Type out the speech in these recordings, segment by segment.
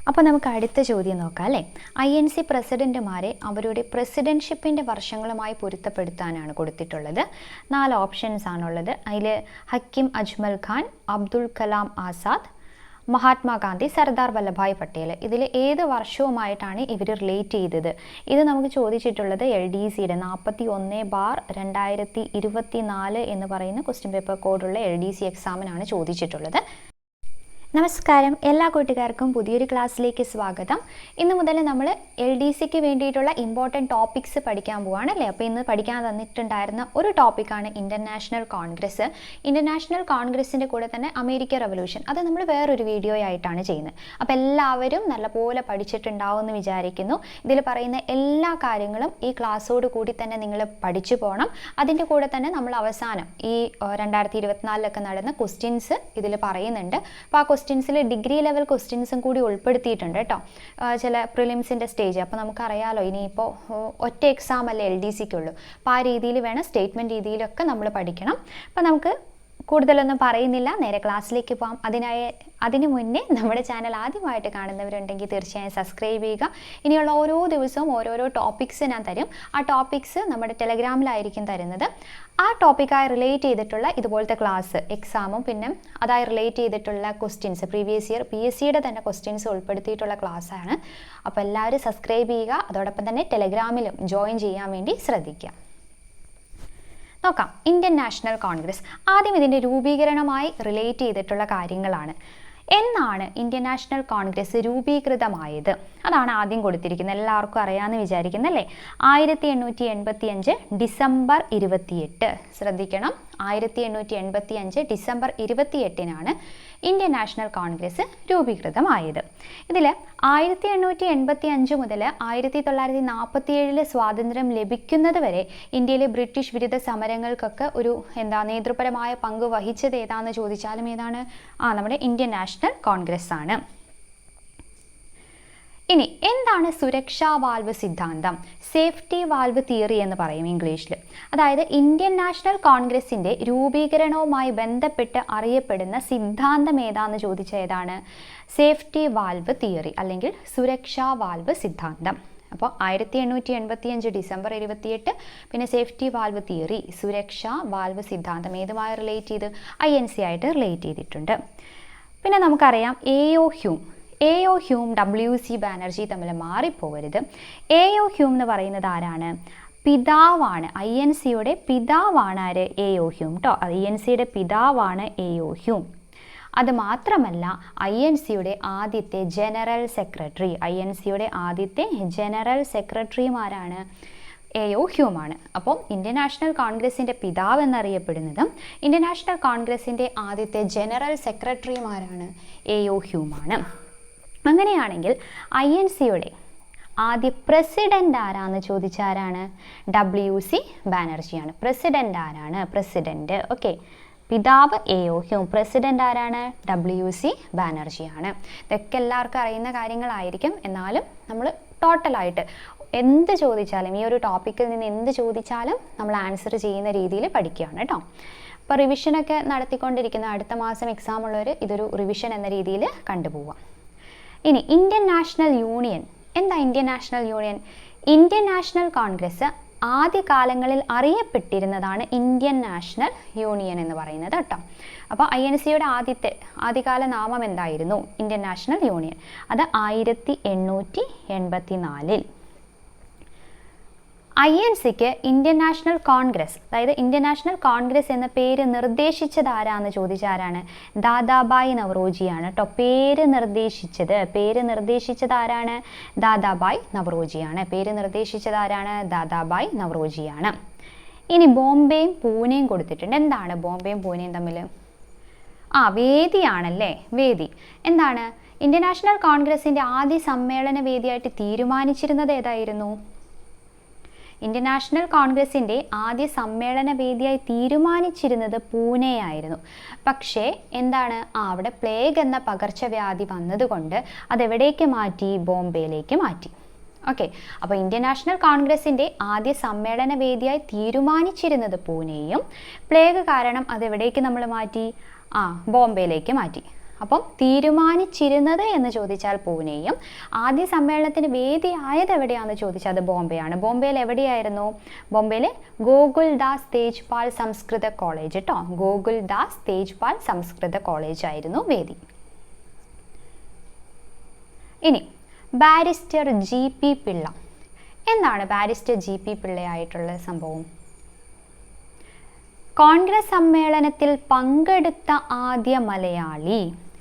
അപ്പോൾ നമുക്ക് അടുത്ത ചോദ്യം നോക്കാം അല്ലേ. INC പ്രസിഡന്റുമാരെ അവരുടെ പ്രസിഡൻഷിപ്പിൻ്റെ വർഷങ്ങളുമായി പൊരുത്തപ്പെടുത്താനാണ് കൊടുത്തിട്ടുള്ളത്. 4 ഓപ്ഷൻസ് ആണുള്ളത്. അതിൽ ഹക്കിം അജ്മൽ ഖാൻ, അബ്ദുൽ കലാം ആസാദ്, മഹാത്മാഗാന്ധി, സർദാർ വല്ലഭായ് പട്ടേൽ. ഇതിൽ ഏത് വർഷവുമായിട്ടാണ് ഇവർ റിലേറ്റ് ചെയ്തത്? ഇത് നമുക്ക് ചോദിച്ചിട്ടുള്ളത് LDCയുടെ 41/2024 എന്ന് പറയുന്ന ക്വസ്റ്റ്യൻ പേപ്പർ കോഡുള്ള LDC എക്സാമിനാണ് ചോദിച്ചിട്ടുള്ളത്. നമസ്കാരം, എല്ലാ കൂട്ടുകാർക്കും പുതിയൊരു ക്ലാസ്സിലേക്ക് സ്വാഗതം. ഇന്ന് മുതൽ നമ്മൾ LDCക്ക് വേണ്ടിയിട്ടുള്ള ഇമ്പോർട്ടൻറ്റ് ടോപ്പിക്സ് പഠിക്കാൻ പോവുകയാണ് അല്ലേ. അപ്പോൾ ഇന്ന് പഠിക്കാൻ തന്നിട്ടുണ്ടായിരുന്ന ഒരു ടോപ്പിക്കാണ് ഇൻ്റർനാഷണൽ കോൺഗ്രസ്. ഇൻ്റർനാഷണൽ കോൺഗ്രസിൻ്റെ കൂടെ തന്നെ അമേരിക്ക റവല്യൂഷൻ, അത് നമ്മൾ വേറൊരു വീഡിയോ ആയിട്ടാണ് ചെയ്യുന്നത്. അപ്പോൾ എല്ലാവരും നല്ലപോലെ പഠിച്ചിട്ടുണ്ടാവും എന്ന് വിചാരിക്കുന്നു. ഇതിൽ പറയുന്ന എല്ലാ കാര്യങ്ങളും ഈ ക്ലാസ്സോട് കൂടി തന്നെ നിങ്ങൾ പഠിച്ചു പോകണം. അതിൻ്റെ കൂടെ തന്നെ നമ്മൾ അവസാനം ഈ 2024 നടന്ന ക്വസ്റ്റ്യൻസ് ഇതിൽ പറയുന്നുണ്ട്. അപ്പോൾ ആ ക്വസ്റ്റ്യൻസിൽ ഡിഗ്രി ലെവൽ ക്വസ്റ്റ്യൻസും കൂടി ഉൾപ്പെടുത്തിയിട്ടുണ്ട് കേട്ടോ, ചില പ്രിലിംസിൻ്റെ സ്റ്റേജ്. അപ്പോൾ നമുക്കറിയാമല്ലോ ഇനിയിപ്പോൾ ഒറ്റ എക്സാം അല്ലേ LDCക്കുള്ളൂ. അപ്പോൾ ആ രീതിയിൽ വേണം, സ്റ്റേറ്റ്മെൻറ്റ് രീതിയിലൊക്കെ നമ്മൾ പഠിക്കണം. അപ്പോൾ നമുക്ക് കൂടുതലൊന്നും പറയുന്നില്ല, നേരെ ക്ലാസ്സിലേക്ക് പോകാം. അതിനു മുന്നേ നമ്മുടെ ചാനൽ ആദ്യമായിട്ട് കാണുന്നവരുണ്ടെങ്കിൽ തീർച്ചയായും സബ്സ്ക്രൈബ് ചെയ്യുക. ഇനിയുള്ള ഓരോ ദിവസവും ഓരോരോ ടോപ്പിക്സ് ഞാൻ തരും. ആ ടോപ്പിക്സ് നമ്മുടെ ടെലഗ്രാമിലായിരിക്കും തരുന്നത്. ആ ടോപ്പിക്കായി റിലേറ്റ് ചെയ്തിട്ടുള്ള ഇതുപോലത്തെ ക്ലാസ്, എക്സാമും പിന്നെ അതായി റിലേറ്റ് ചെയ്തിട്ടുള്ള ക്വസ്റ്റ്യൻസ്, പ്രീവിയസ് ഇയർ PSCയുടെ തന്നെ ക്വസ്റ്റ്യൻസ് ഉൾപ്പെടുത്തിയിട്ടുള്ള ക്ലാസ്സാണ്. അപ്പോൾ എല്ലാവരും സബ്സ്ക്രൈബ് ചെയ്യുക. അതോടൊപ്പം തന്നെ ടെലഗ്രാമിലും ജോയിൻ ചെയ്യാൻ വേണ്ടി ശ്രദ്ധിക്കുക. നോക്കാം, ഇന്ത്യൻ നാഷണൽ കോൺഗ്രസ്. ആദ്യം ഇതിൻ്റെ രൂപീകരണവുമായി റിലേറ്റ് ചെയ്തിട്ടുള്ള കാര്യങ്ങളാണ്. എന്നാണ് ഇന്ത്യൻ നാഷണൽ കോൺഗ്രസ് രൂപീകൃതമായത്? അതാണ് ആദ്യം കൊടുത്തിരിക്കുന്നത്. എല്ലാവർക്കും അറിയാമെന്ന് വിചാരിക്കുന്നല്ലേ. 1885 ഡിസംബർ 28. ശ്രദ്ധിക്കണം, 1885 ഡിസംബർ 28 ഇന്ത്യൻ നാഷണൽ കോൺഗ്രസ് രൂപീകൃതമായത്. ഇതിൽ 1885 മുതൽ 1947 സ്വാതന്ത്ര്യം ലഭിക്കുന്നത് വരെ ഇന്ത്യയിലെ ബ്രിട്ടീഷ് വിരുദ്ധ സമരങ്ങൾക്കൊക്കെ ഒരു നേതൃപരമായ പങ്ക് വഹിച്ചത് ഏതാണെന്ന് ചോദിച്ചാലും ഏതാണ്? നമ്മുടെ ഇന്ത്യൻ നാഷണൽ കോൺഗ്രസ് ആണ്. ഇനി എന്താണ് സുരക്ഷാ വാൽവ് സിദ്ധാന്തം? സേഫ്റ്റി വാൽവ് തിയറി എന്ന് പറയും ഇംഗ്ലീഷിൽ. അതായത് ഇന്ത്യൻ നാഷണൽ കോൺഗ്രസിൻ്റെ രൂപീകരണവുമായി ബന്ധപ്പെട്ട് അറിയപ്പെടുന്ന സിദ്ധാന്തം ഏതാന്ന് ചോദിച്ച ഏതാണ്? സേഫ്റ്റി വാൽവ് തിയറി അല്ലെങ്കിൽ സുരക്ഷാ വാൽവ് സിദ്ധാന്തം. അപ്പോൾ 1885 ഡിസംബർ 28, പിന്നെ സേഫ്റ്റി വാൽവ് തിയറി, സുരക്ഷാ വാൽവ് സിദ്ധാന്തം ഏതുമായി റിലേറ്റ് ചെയ്ത്? INC ആയിട്ട് റിലേറ്റ് ചെയ്തിട്ടുണ്ട്. പിന്നെ നമുക്കറിയാം AO ഹ്യൂം WC ബാനർജി തമ്മിൽ മാറിപ്പോകരുത്. AO ഹ്യൂം എന്ന് പറയുന്നത് ആരാണ്? പിതാവാണ്. INCയുടെ പിതാവാണ് ആര്? AO ഹ്യൂം കേട്ടോ. INCയുടെ പിതാവാണ് AO ഹ്യൂം. അത് മാത്രമല്ല INCയുടെ ആദ്യത്തെ ജനറൽ സെക്രട്ടറിമാരാണ് AO ഹ്യൂമാണ്. അപ്പോൾ ഇന്ത്യൻ നാഷണൽ കോൺഗ്രസിൻ്റെ പിതാവ് എന്നറിയപ്പെടുന്നതും ഇന്ത്യൻ നാഷണൽ കോൺഗ്രസിൻ്റെ ആദ്യത്തെ ജനറൽ സെക്രട്ടറിമാരാണ് AO ഹ്യൂമാണ്. അങ്ങനെയാണെങ്കിൽ INCയുടെ ആദ്യ പ്രസിഡന്റ് ആരാന്ന് ചോദിച്ചാരാണ്? WC ബാനർജിയാണ്. പ്രസിഡന്റ് ആരാണ്? President, okay. പിതാവ് AO ഹ്യൂം, പ്രസിഡന്റ് ആരാണ്? WC ബാനർജിയാണ്. ഇതൊക്കെ എല്ലാവർക്കും അറിയുന്ന കാര്യങ്ങളായിരിക്കും. എന്നാലും നമ്മൾ ടോട്ടലായിട്ട് എന്ത് ചോദിച്ചാലും, ഈ ഒരു ടോപ്പിക്കിൽ നിന്ന് എന്ത് ചോദിച്ചാലും നമ്മൾ ആൻസർ ചെയ്യുന്ന രീതിയിൽ പഠിക്കുകയാണ് കേട്ടോ. അപ്പോൾ റിവിഷനൊക്കെ നടത്തിക്കൊണ്ടിരിക്കുന്ന, അടുത്ത മാസം എക്സാം ഉള്ളവർ ഇതൊരു റിവിഷൻ എന്ന രീതിയിൽ കണ്ടുപോവാം. ഇനി ഇന്ത്യൻ നാഷണൽ യൂണിയൻ. എന്താ Indian national union? Indian national Congress ആദ്യകാലങ്ങളിൽ അറിയപ്പെട്ടിരുന്നതാണ് ഇന്ത്യൻ നാഷണൽ യൂണിയൻ എന്ന് പറയുന്നത് കേട്ടോ. അപ്പോൾ INCയുടെ ആദ്യകാല നാമം എന്തായിരുന്നു? Indian national union. അത് 1884. INCക്ക് ഇന്ത്യൻ നാഷണൽ കോൺഗ്രസ്, അതായത് ഇന്ത്യൻ നാഷണൽ കോൺഗ്രസ് എന്ന പേര് നിർദ്ദേശിച്ചത് ആരാന്ന് ചോദിച്ചാരാണ്? ദാദാബായ് നവറോജിയാണ് കേട്ടോ. പേര് നിർദ്ദേശിച്ചത് ആരാണ്? ദാദാബായ് നവറോജിയാണ്. ഇനി ബോംബെയും പൂനെയും കൊടുത്തിട്ടുണ്ട്. എന്താണ് ബോംബെയും പൂനെയും തമ്മിൽ? വേദിയാണല്ലേ, വേദി. എന്താണ് ഇന്ത്യൻ നാഷണൽ കോൺഗ്രസിൻ്റെ ആദ്യ സമ്മേളന വേദിയായിട്ട് തീരുമാനിച്ചിരുന്നത് ഏതായിരുന്നു? ഇന്ത്യൻ നാഷണൽ കോൺഗ്രസിൻ്റെ ആദ്യ സമ്മേളന വേദിയായി തീരുമാനിച്ചിരുന്നത് പൂനെയായിരുന്നു. പക്ഷേ എന്താണ്, അവിടെ പ്ലേഗ് എന്ന പകർച്ചവ്യാധി വന്നതുകൊണ്ട് അതെവിടേക്ക് മാറ്റി? ബോംബെയിലേക്ക് മാറ്റി. ഓക്കെ. അപ്പോൾ ഇന്ത്യൻ നാഷണൽ കോൺഗ്രസിൻ്റെ ആദ്യ സമ്മേളന വേദിയായി തീരുമാനിച്ചിരുന്നത് പൂനെയും പ്ലേഗ് കാരണം അതെവിടേക്ക് നമ്മൾ മാറ്റി? ബോംബെയിലേക്ക് മാറ്റി. അപ്പം തീരുമാനിച്ചിരുന്നത് എന്ന് ചോദിച്ചാൽ പൂനെയും, ആദ്യ സമ്മേളനത്തിന് വേദിയായത് എവിടെയാണെന്ന് ചോദിച്ചാൽ അത് ബോംബെയാണ്. ബോംബെയിൽ എവിടെയായിരുന്നു? ബോംബെയിൽ ഗോകുൽദാസ് തേജ്പാൽ സംസ്കൃത കോളേജ് കേട്ടോ. ഗോകുൽദാസ് തേജ്പാൽ സംസ്കൃത കോളേജ് ആയിരുന്നു വേദി. ഇനി ബാരിസ്റ്റർ GP പിള്ള. എന്താണ് ബാരിസ്റ്റർ GP പിള്ളയായിട്ടുള്ള സംഭവം? കോൺഗ്രസ് സമ്മേളനത്തിൽ പങ്കെടുത്ത ആദ്യ മലയാളി.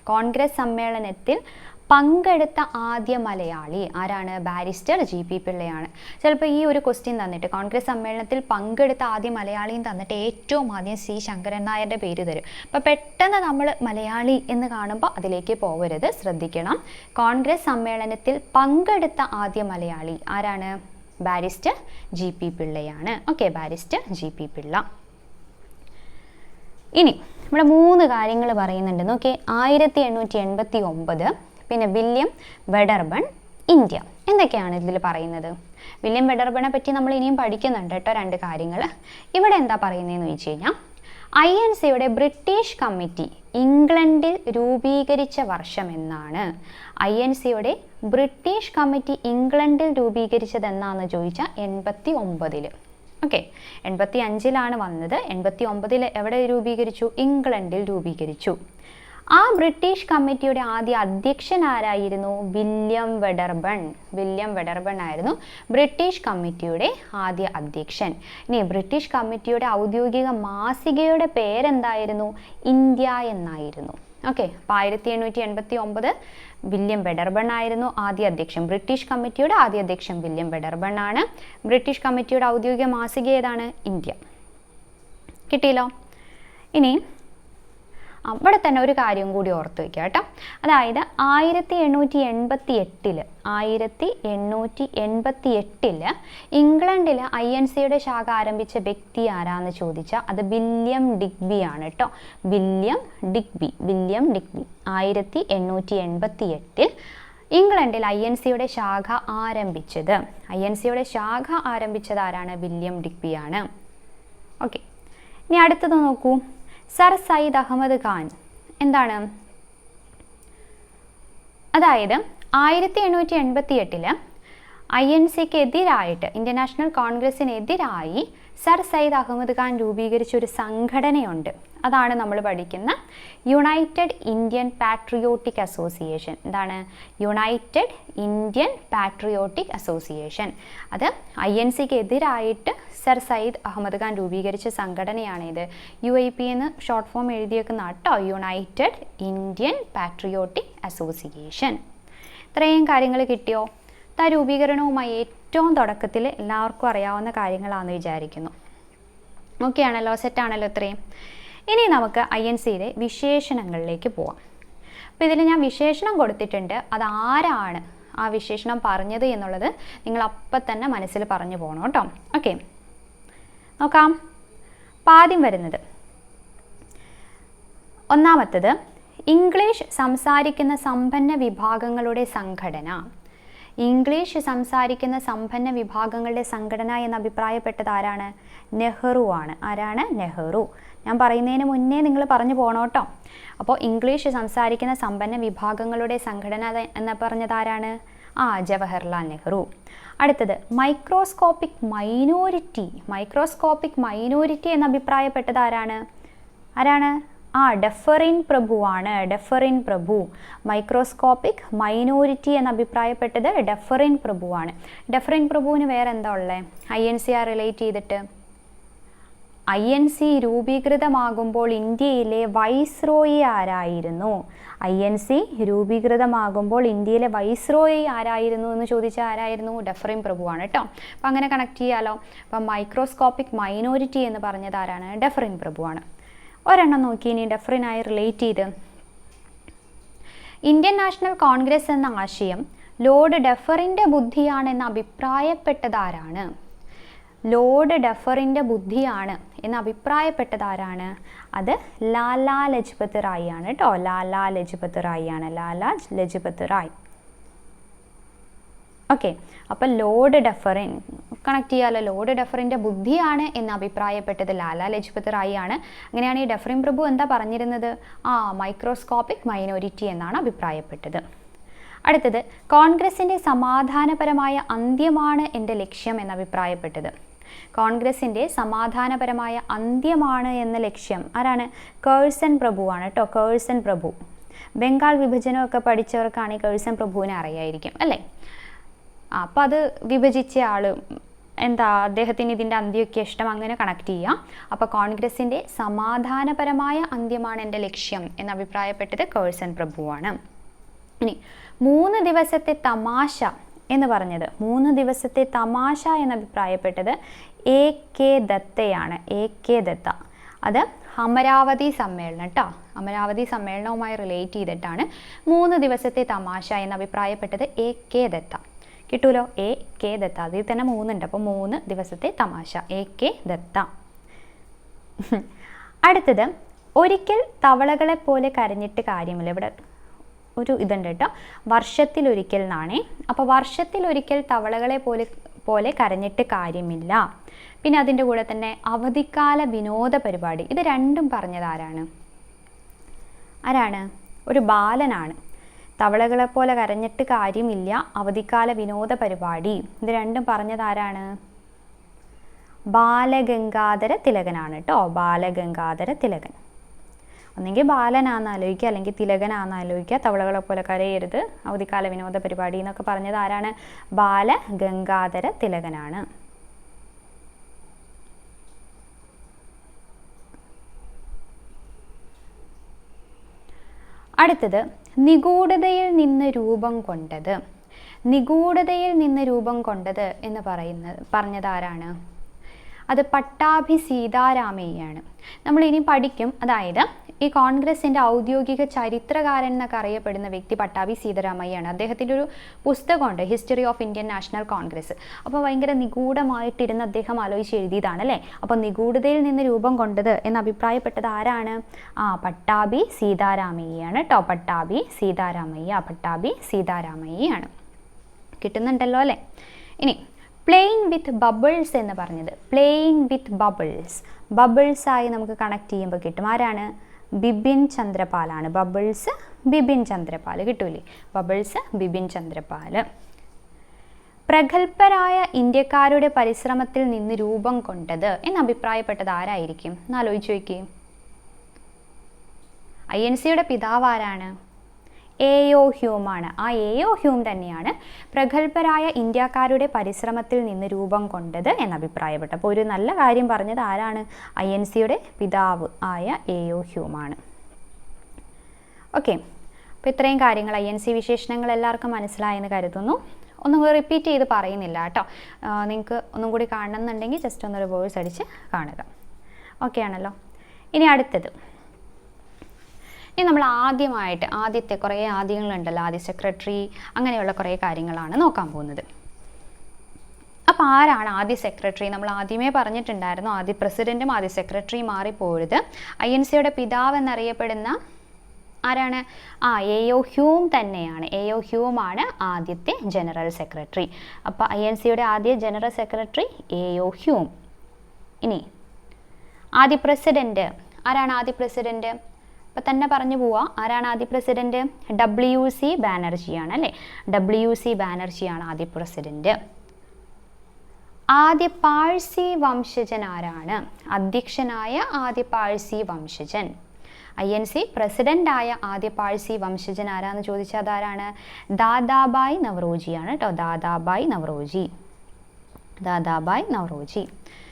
കോൺഗ്രസ് സമ്മേളനത്തിൽ പങ്കെടുത്ത ആദ്യ മലയാളി ആരാണ്? Barrister GP പിള്ളയാണ്. ചിലപ്പോൾ ഈ ഒരു ക്വസ്റ്റ്യൻ തന്നിട്ട് കോൺഗ്രസ് സമ്മേളനത്തിൽ പങ്കെടുത്ത ആദ്യ മലയാളിയും തന്നിട്ട് ഏറ്റവും ആദ്യം C ശങ്കരൻ നായരുടെ പേര് തരും. അപ്പോൾ പെട്ടെന്ന് നമ്മൾ മലയാളി എന്ന് കാണുമ്പോൾ അതിലേക്ക് പോകരുത്, ശ്രദ്ധിക്കണം. കോൺഗ്രസ് സമ്മേളനത്തിൽ പങ്കെടുത്ത ആദ്യ മലയാളി ആരാണ്? ബാരിസ്റ്റർ GP പിള്ളയാണ്. Okay, barrister GP Pillai. ഇനി ഇവിടെ 3 കാര്യങ്ങൾ പറയുന്നുണ്ട് നോക്കേ. 1889, പിന്നെ വില്യം വെഡർബൺ, ഇന്ത്യ. എന്തൊക്കെയാണ് ഇതിൽ പറയുന്നത്? വില്യം വെഡർബണെ പറ്റി നമ്മൾ ഇനിയും പഠിക്കുന്നുണ്ട് കേട്ടോ, 2 കാര്യങ്ങൾ. ഇവിടെ എന്താ പറയുന്നതെന്ന് ചോദിച്ചു കഴിഞ്ഞാൽ INCയുടെ ബ്രിട്ടീഷ് കമ്മിറ്റി ഇംഗ്ലണ്ടിൽ രൂപീകരിച്ച വർഷം എന്നാണ്. INCയുടെ ബ്രിട്ടീഷ് കമ്മിറ്റി ഇംഗ്ലണ്ടിൽ രൂപീകരിച്ചത് എന്നാന്ന് ചോദിച്ചാൽ 89. ഓക്കെ, 85 വന്നത്. 89 എവിടെ രൂപീകരിച്ചു? ഇംഗ്ലണ്ടിൽ രൂപീകരിച്ചു. ആ ബ്രിട്ടീഷ് കമ്മിറ്റിയുടെ ആദ്യ അധ്യക്ഷൻ ആരായിരുന്നു? വില്യം വെഡർബൺ. വില്യം വെഡർബൺ ആയിരുന്നു ബ്രിട്ടീഷ് കമ്മിറ്റിയുടെ ആദ്യ അധ്യക്ഷൻ. ഇനി ബ്രിട്ടീഷ് കമ്മിറ്റിയുടെ ഔദ്യോഗിക മാസികയുടെ പേരെന്തായിരുന്നു? ഇന്ത്യ എന്നായിരുന്നു. ഓക്കെ, അപ്പോൾ 1889 വില്യം വെഡർബൺ ആയിരുന്നു ആദ്യ അധ്യക്ഷൻ. ബ്രിട്ടീഷ് കമ്മിറ്റിയുടെ ആദ്യ അധ്യക്ഷൻ വില്യം വെഡർബൺ ആണ്. ബ്രിട്ടീഷ് കമ്മിറ്റിയുടെ ഔദ്യോഗിക മാസിക ഏതാണ്? ഇന്ത്യ. കിട്ടിയല്ലോ. ഇനി അവിടെ തന്നെ ഒരു കാര്യം കൂടി ഓർത്ത് വയ്ക്കുക കേട്ടോ. അതായത് 1888 ഇംഗ്ലണ്ടിൽ INCയുടെ ശാഖ ആരംഭിച്ച വ്യക്തി ആരാന്ന് ചോദിച്ചാൽ അത് വില്യം ഡിഗ്ബി ആണ് കേട്ടോ. William Digby. 1888 ഇംഗ്ലണ്ടിൽ INCയുടെ ശാഖ ആരംഭിച്ചത്. INCയുടെ ശാഖ ആരംഭിച്ചത് ആരാണ്? വില്യം ഡിഗ്ബി ആണ്. ഓക്കെ, ഇനി അടുത്തത് നോക്കൂ. സർ സയ്യിദ് അഹമ്മദ് ഖാൻ എന്താണ്? അതായത് 1888 INCക്ക് എതിരായിട്ട്, ഇന്ത്യൻ നാഷണൽ കോൺഗ്രസിനെതിരായി സർ സയ്യിദ് അഹമ്മദ് ഖാൻ രൂപീകരിച്ച ഒരു സംഘടനയുണ്ട്. അതാണ് നമ്മൾ പഠിക്കുന്ന യുണൈറ്റഡ് ഇന്ത്യൻ പാട്രിയോട്ടിക് അസോസിയേഷൻ. എന്താണ്? United Indian patriotic association. അത് INCക്ക് എതിരായിട്ട് സർ സയ്യിദ് അഹമ്മദ് ഖാൻ രൂപീകരിച്ച സംഘടനയാണിത്. UIP എന്ന് ഷോർട്ട് ഫോം എഴുതിയേക്കുന്ന കേട്ടോ, യുണൈറ്റഡ് ഇന്ത്യൻ പാട്രിയോട്ടിക് അസോസിയേഷൻ. ഇത്രയും കാര്യങ്ങൾ കിട്ടിയോ? രൂപീകരണവുമായി ഏറ്റവും തുടക്കത്തിൽ എല്ലാവർക്കും അറിയാവുന്ന കാര്യങ്ങളാണെന്ന് വിചാരിക്കുന്നു. ഓക്കെ ആണല്ലോ, സെറ്റാണല്ലോ ഇത്രയും. ഇനി നമുക്ക് INCയുടെ വിശേഷണങ്ങളിലേക്ക് പോവാം. അപ്പോൾ ഇതിൽ ഞാൻ വിശേഷണം കൊടുത്തിട്ടുണ്ട്. അതാരാണ് ആ വിശേഷണം പറഞ്ഞത് എന്നുള്ളത് നിങ്ങൾ അപ്പം തന്നെ മനസ്സിൽ പറഞ്ഞു പോകണം കേട്ടോ. ഓക്കെ, നോക്കാം. അപ്പോൾ ആദ്യം വരുന്നത് ഒന്നാമത്തത് ഇംഗ്ലീഷ് സംസാരിക്കുന്ന സമ്പന്ന വിഭാഗങ്ങളുടെ സംഘടന. ഇംഗ്ലീഷ് സംസാരിക്കുന്ന സമ്പന്ന വിഭാഗങ്ങളുടെ സംഘടന എന്ന് അഭിപ്രായപ്പെട്ടത് ആരാണ്? നെഹ്റു ആണ്. ആരാണ്? നെഹ്റു. ഞാൻ പറയുന്നതിന് മുന്നേ നിങ്ങൾ പറഞ്ഞു പോകണം കേട്ടോ. അപ്പോൾ ഇംഗ്ലീഷ് സംസാരിക്കുന്ന സമ്പന്ന വിഭാഗങ്ങളുടെ സംഘടന എന്ന് പറഞ്ഞത് ആരാണ്? ജവഹർലാൽ നെഹ്റു. അടുത്തത് മൈക്രോസ്കോപ്പിക് മൈനോരിറ്റി. മൈക്രോസ്കോപ്പിക് മൈനോരിറ്റി എന്ന് അഭിപ്രായപ്പെട്ടത് ആരാണ്? ഡെഫറിൻ പ്രഭുവാണ്. ഡെഫറിൻ പ്രഭു. മൈക്രോസ്കോപ്പിക് മൈനോരിറ്റി എന്ന് അഭിപ്രായപ്പെട്ടത് ഡെഫറിൻ പ്രഭുവാണ്. ഡെഫറിൻ പ്രഭുവിന് വേറെ എന്താ ഉള്ളത്? INC റിലേറ്റ് ചെയ്തിട്ട് INC രൂപീകൃതമാകുമ്പോൾ ഇന്ത്യയിലെ വൈസ്രോയി ആരായിരുന്നു? INC രൂപീകൃതമാകുമ്പോൾ ഇന്ത്യയിലെ വൈസ്രോയി ആരായിരുന്നു എന്ന് ചോദിച്ചാൽ ആരായിരുന്നു? ഡെഫറിൻ പ്രഭുവാണ് കേട്ടോ. അപ്പം അങ്ങനെ കണക്ട് ചെയ്യാലോ. അപ്പം മൈക്രോസ്കോപ്പിക് മൈനോരിറ്റി എന്ന് പറഞ്ഞത് ആരാണ്? ഡെഫറിൻ പ്രഭുവാണ്. ഒരെണ്ണം നോക്കി ഇനി ഡെഫറിനായി റിലേറ്റ് ചെയ്ത്. ഇന്ത്യൻ നാഷണൽ കോൺഗ്രസ് എന്ന ആശയം ലോർഡ് ഡെഫറിൻ്റെ ബുദ്ധിയാണെന്ന് അഭിപ്രായപ്പെട്ടത് ആരാണ്? ലോർഡ് ഡെഫറിൻ്റെ ബുദ്ധിയാണ് എന്ന് അഭിപ്രായപ്പെട്ടത് ആരാണ്? അത് ലാലാ ലജ്പത് റായ് ആണ് കേട്ടോ. ലാലാ ലജ്പത് റായ് ആണ്. ലാലാ ലജ്പത് റായ്. ഓക്കെ, അപ്പം ലോർഡ് ഡെഫറിൻ കണക്ട് ചെയ്യാമല്ലോ. ലോർഡ് ഡഫറിൻ്റെ ബുദ്ധിയാണ് എന്ന് അഭിപ്രായപ്പെട്ടത് ലാലാ ലജ്പത് റായി ആണ്. അങ്ങനെയാണ് ഈ ഡഫറിൻ പ്രഭു എന്താ പറഞ്ഞിരുന്നത്? മൈക്രോസ്കോപ്പിക് മൈനോറിറ്റി എന്നാണ് അഭിപ്രായപ്പെട്ടത്. അടുത്തത്, കോൺഗ്രസിൻ്റെ സമാധാനപരമായ അന്ത്യമാണ് എൻ്റെ ലക്ഷ്യം എന്ന് അഭിപ്രായപ്പെട്ടത്. കോൺഗ്രസിൻ്റെ സമാധാനപരമായ അന്ത്യമാണ് എന്ന ലക്ഷ്യം ആരാണ്? കേഴ്സൺ പ്രഭുവാണ് കേട്ടോ. കേഴ്സൺ പ്രഭു. ബംഗാൾ വിഭജനമൊക്കെ പഠിച്ചവർക്കാണ് ഈ കേഴ്സൺ പ്രഭുവിനെ അറിയായിരിക്കും അല്ലേ. അപ്പോൾ അത് വിഭജിച്ച ആൾ അദ്ദേഹത്തിന് ഇതിൻ്റെ അന്ത്യമൊക്കെ ഇഷ്ടം, അങ്ങനെ കണക്ട് ചെയ്യാം. അപ്പോൾ കോൺഗ്രസിൻ്റെ സമാധാനപരമായ അന്ത്യമാണ് എൻ്റെ ലക്ഷ്യം എന്ന് അഭിപ്രായപ്പെട്ടത് കേഴ്സൺ പ്രഭുവാണ്. ഇനി 3 ദിവസത്തെ തമാശ എന്ന് പറഞ്ഞത്, 3 ദിവസത്തെ തമാശ എന്ന് അഭിപ്രായപ്പെട്ടത് AK ദത്തയാണ്. AK ദത്ത. അത് അമരാവതി സമ്മേളനം കേട്ടോ. അമരാവതി സമ്മേളനവുമായി റിലേറ്റ് ചെയ്തിട്ടാണ് 3 ദിവസത്തെ തമാശ എന്ന് അഭിപ്രായപ്പെട്ടത് AK ദത്ത. കിട്ടൂലോ? AK ദത്ത. അതിൽ തന്നെ 3 ഉണ്ട്. അപ്പോൾ 3 ദിവസത്തെ തമാശ, AK ദത്ത. അടുത്തത്, ഒരിക്കൽ തവളകളെ പോലെ കരഞ്ഞിട്ട് കാര്യമില്ല. ഇവിടെ ഒരു ഇതുണ്ട് കേട്ടോ, വർഷത്തിലൊരിക്കൽ എന്നാണേ. അപ്പോൾ വർഷത്തിലൊരിക്കൽ തവളകളെ പോലെ കരഞ്ഞിട്ട് കാര്യമില്ല. പിന്നെ അതിൻ്റെ കൂടെ തന്നെ അവധിക്കാല വിനോദ പരിപാടി. ഇത് രണ്ടും പറഞ്ഞത് ആരാണ്? ഒരു ബാലനാണ്. തവളകളെ പോലെ കരഞ്ഞിട്ട് കാര്യമില്ല, അവധിക്കാല വിനോദ പരിപാടി. ഇത് രണ്ടും പറഞ്ഞത് ആരാണ്? ബാലഗംഗാധര തിലകനാണ് കേട്ടോ. ബാലഗംഗാധര തിലകൻ. ഒന്നെങ്കിൽ ബാലനാന്ന് ആലോചിക്കുക, അല്ലെങ്കിൽ തിലകനാന്ന് ആലോചിക്കുക. തവളകളെ പോലെ കരയരുത്, അവധിക്കാല വിനോദ പരിപാടി എന്നൊക്കെ പറഞ്ഞത് ആരാണ്? ബാലഗംഗാധര തിലകനാണ്. അടുത്തത്, നിഗൂഢതയിൽ നിന്ന് രൂപം കൊണ്ടത്. നിഗൂഢതയിൽ നിന്ന് രൂപം കൊണ്ടത് എന്ന് പറഞ്ഞത് ആരാണ്? അത് പട്ടാഭി സീതാരാമയ്യാണ്. നമ്മൾ ഇനി പഠിക്കും. അതായത് ഈ കോൺഗ്രസിൻ്റെ ഔദ്യോഗിക ചരിത്രകാരൻ എന്നൊക്കെ അറിയപ്പെടുന്ന വ്യക്തി പട്ടാഭി സീതാരാമയ്യാണ്. അദ്ദേഹത്തിൻ്റെ ഒരു പുസ്തകമുണ്ട്, history of Indian national Congress. അപ്പോൾ ഭയങ്കര നിഗൂഢമായിട്ടിരുന്ന് അദ്ദേഹം ആലോചിച്ച് എഴുതിയതാണ് അല്ലേ. അപ്പോൾ നിഗൂഢതയിൽ നിന്ന് രൂപം കൊണ്ടത് എന്ന് അഭിപ്രായപ്പെട്ടത് ആരാണ്? പട്ടാഭി സീതാരാമയ്യാണ് കേട്ടോ. പട്ടാഭി സീതാരാമയ്യാണ്. കിട്ടുന്നുണ്ടല്ലോ അല്ലേ. ഇനി പ്ലേയിങ് വിത്ത് ബബിൾസ് എന്ന് പറഞ്ഞത്, പ്ലേയിങ് വിത്ത് ബബിൾസ് ആയി നമുക്ക് കണക്ട് ചെയ്യുമ്പോൾ കിട്ടും. ആരാണ്? ബിപിൻ ചന്ദ്രപാലാണ്. ബബിൾസ് ബിപിൻ ചന്ദ്രപാൽ. കിട്ടൂലേ? ബബിൾസ് ബിപിൻ ചന്ദ്രപാൽ. പ്രഗത്ഭരായ ഇന്ത്യക്കാരുടെ പരിശ്രമത്തിൽ നിന്ന് രൂപം കൊണ്ടത് എന്ന് അഭിപ്രായപ്പെട്ടത് ആരായിരിക്കും? എന്നാലോചിച്ച് നോക്കിയേ. INCയുടെ പിതാവ് ആരാണ്? AO ഹ്യൂമാണ്. AO ഹ്യൂം തന്നെയാണ് പ്രഗത്ഭരായ ഇന്ത്യക്കാരുടെ പരിശ്രമത്തിൽ നിന്ന് രൂപം കൊണ്ടത് എന്ന് അഭിപ്രായപ്പെട്ടു. അപ്പോൾ ഒരു നല്ല കാര്യം പറഞ്ഞത് ആരാണ്? INCയുടെ പിതാവ് ആയ AO ഹ്യൂമാണ്. ഓക്കെ, അപ്പോൾ ഇത്രയും കാര്യങ്ങൾ INC വിശേഷണങ്ങൾ എല്ലാവർക്കും മനസ്സിലായെന്ന് കരുതുന്നു. ഒന്നും റിപ്പീറ്റ് ചെയ്ത് പറയുന്നില്ല കേട്ടോ. നിങ്ങൾക്ക് ഒന്നും കൂടി കാണണമെന്നുണ്ടെങ്കിൽ ജസ്റ്റ് ഒന്ന് റിവേഴ്സ് അടിച്ച് കാണുക. ഓക്കെ ആണല്ലോ. ഇനി അടുത്തത്, ഇനി നമ്മൾ ആദ്യത്തെ കുറേ ആദ്യങ്ങളുണ്ടല്ലോ, ആദ്യ സെക്രട്ടറി, അങ്ങനെയുള്ള കുറേ കാര്യങ്ങളാണ് നോക്കാൻ പോകുന്നത്. അപ്പോൾ ആരാണ് ആദ്യ സെക്രട്ടറി? നമ്മൾ ആദ്യമേ പറഞ്ഞിട്ടുണ്ടായിരുന്നു, ആദ്യ പ്രസിഡൻറ്റും ആദ്യ സെക്രട്ടറിയും മാറിപ്പോയത്. INCയുടെ പിതാവ് എന്നറിയപ്പെടുന്ന ആരാണ്? AO ഹ്യൂം തന്നെയാണ്. AO ഹ്യൂമാണ് ആദ്യത്തെ ജനറൽ സെക്രട്ടറി. അപ്പോൾ INCയുടെ ആദ്യ ജനറൽ സെക്രട്ടറി AO ഹ്യൂം. ഇനി ആദ്യ പ്രസിഡൻറ്റ് ആരാണ്? ആദ്യ പ്രസിഡൻറ്റ് അപ്പം തന്നെ പറഞ്ഞു പോവാം. ആരാണ് ആദ്യ പ്രസിഡൻറ്റ്? WC ബാനർജിയാണ് അല്ലേ. WC ബാനർജിയാണ് ആദ്യ പ്രസിഡൻറ്റ്. ആദ്യ പാഴ്സി വംശജൻ ആരാണ്? അധ്യക്ഷനായ ആദ്യ പാഴ്സി വംശജൻ. INC പ്രസിഡൻ്റായ ആദ്യ പാഴ്സി വംശജൻ ആരാന്ന് ചോദിച്ചാൽ അതാരാണ്? ദാദാബായ് നവറോജിയാണ് കേട്ടോ. ദാദാബായ് നവറോജി.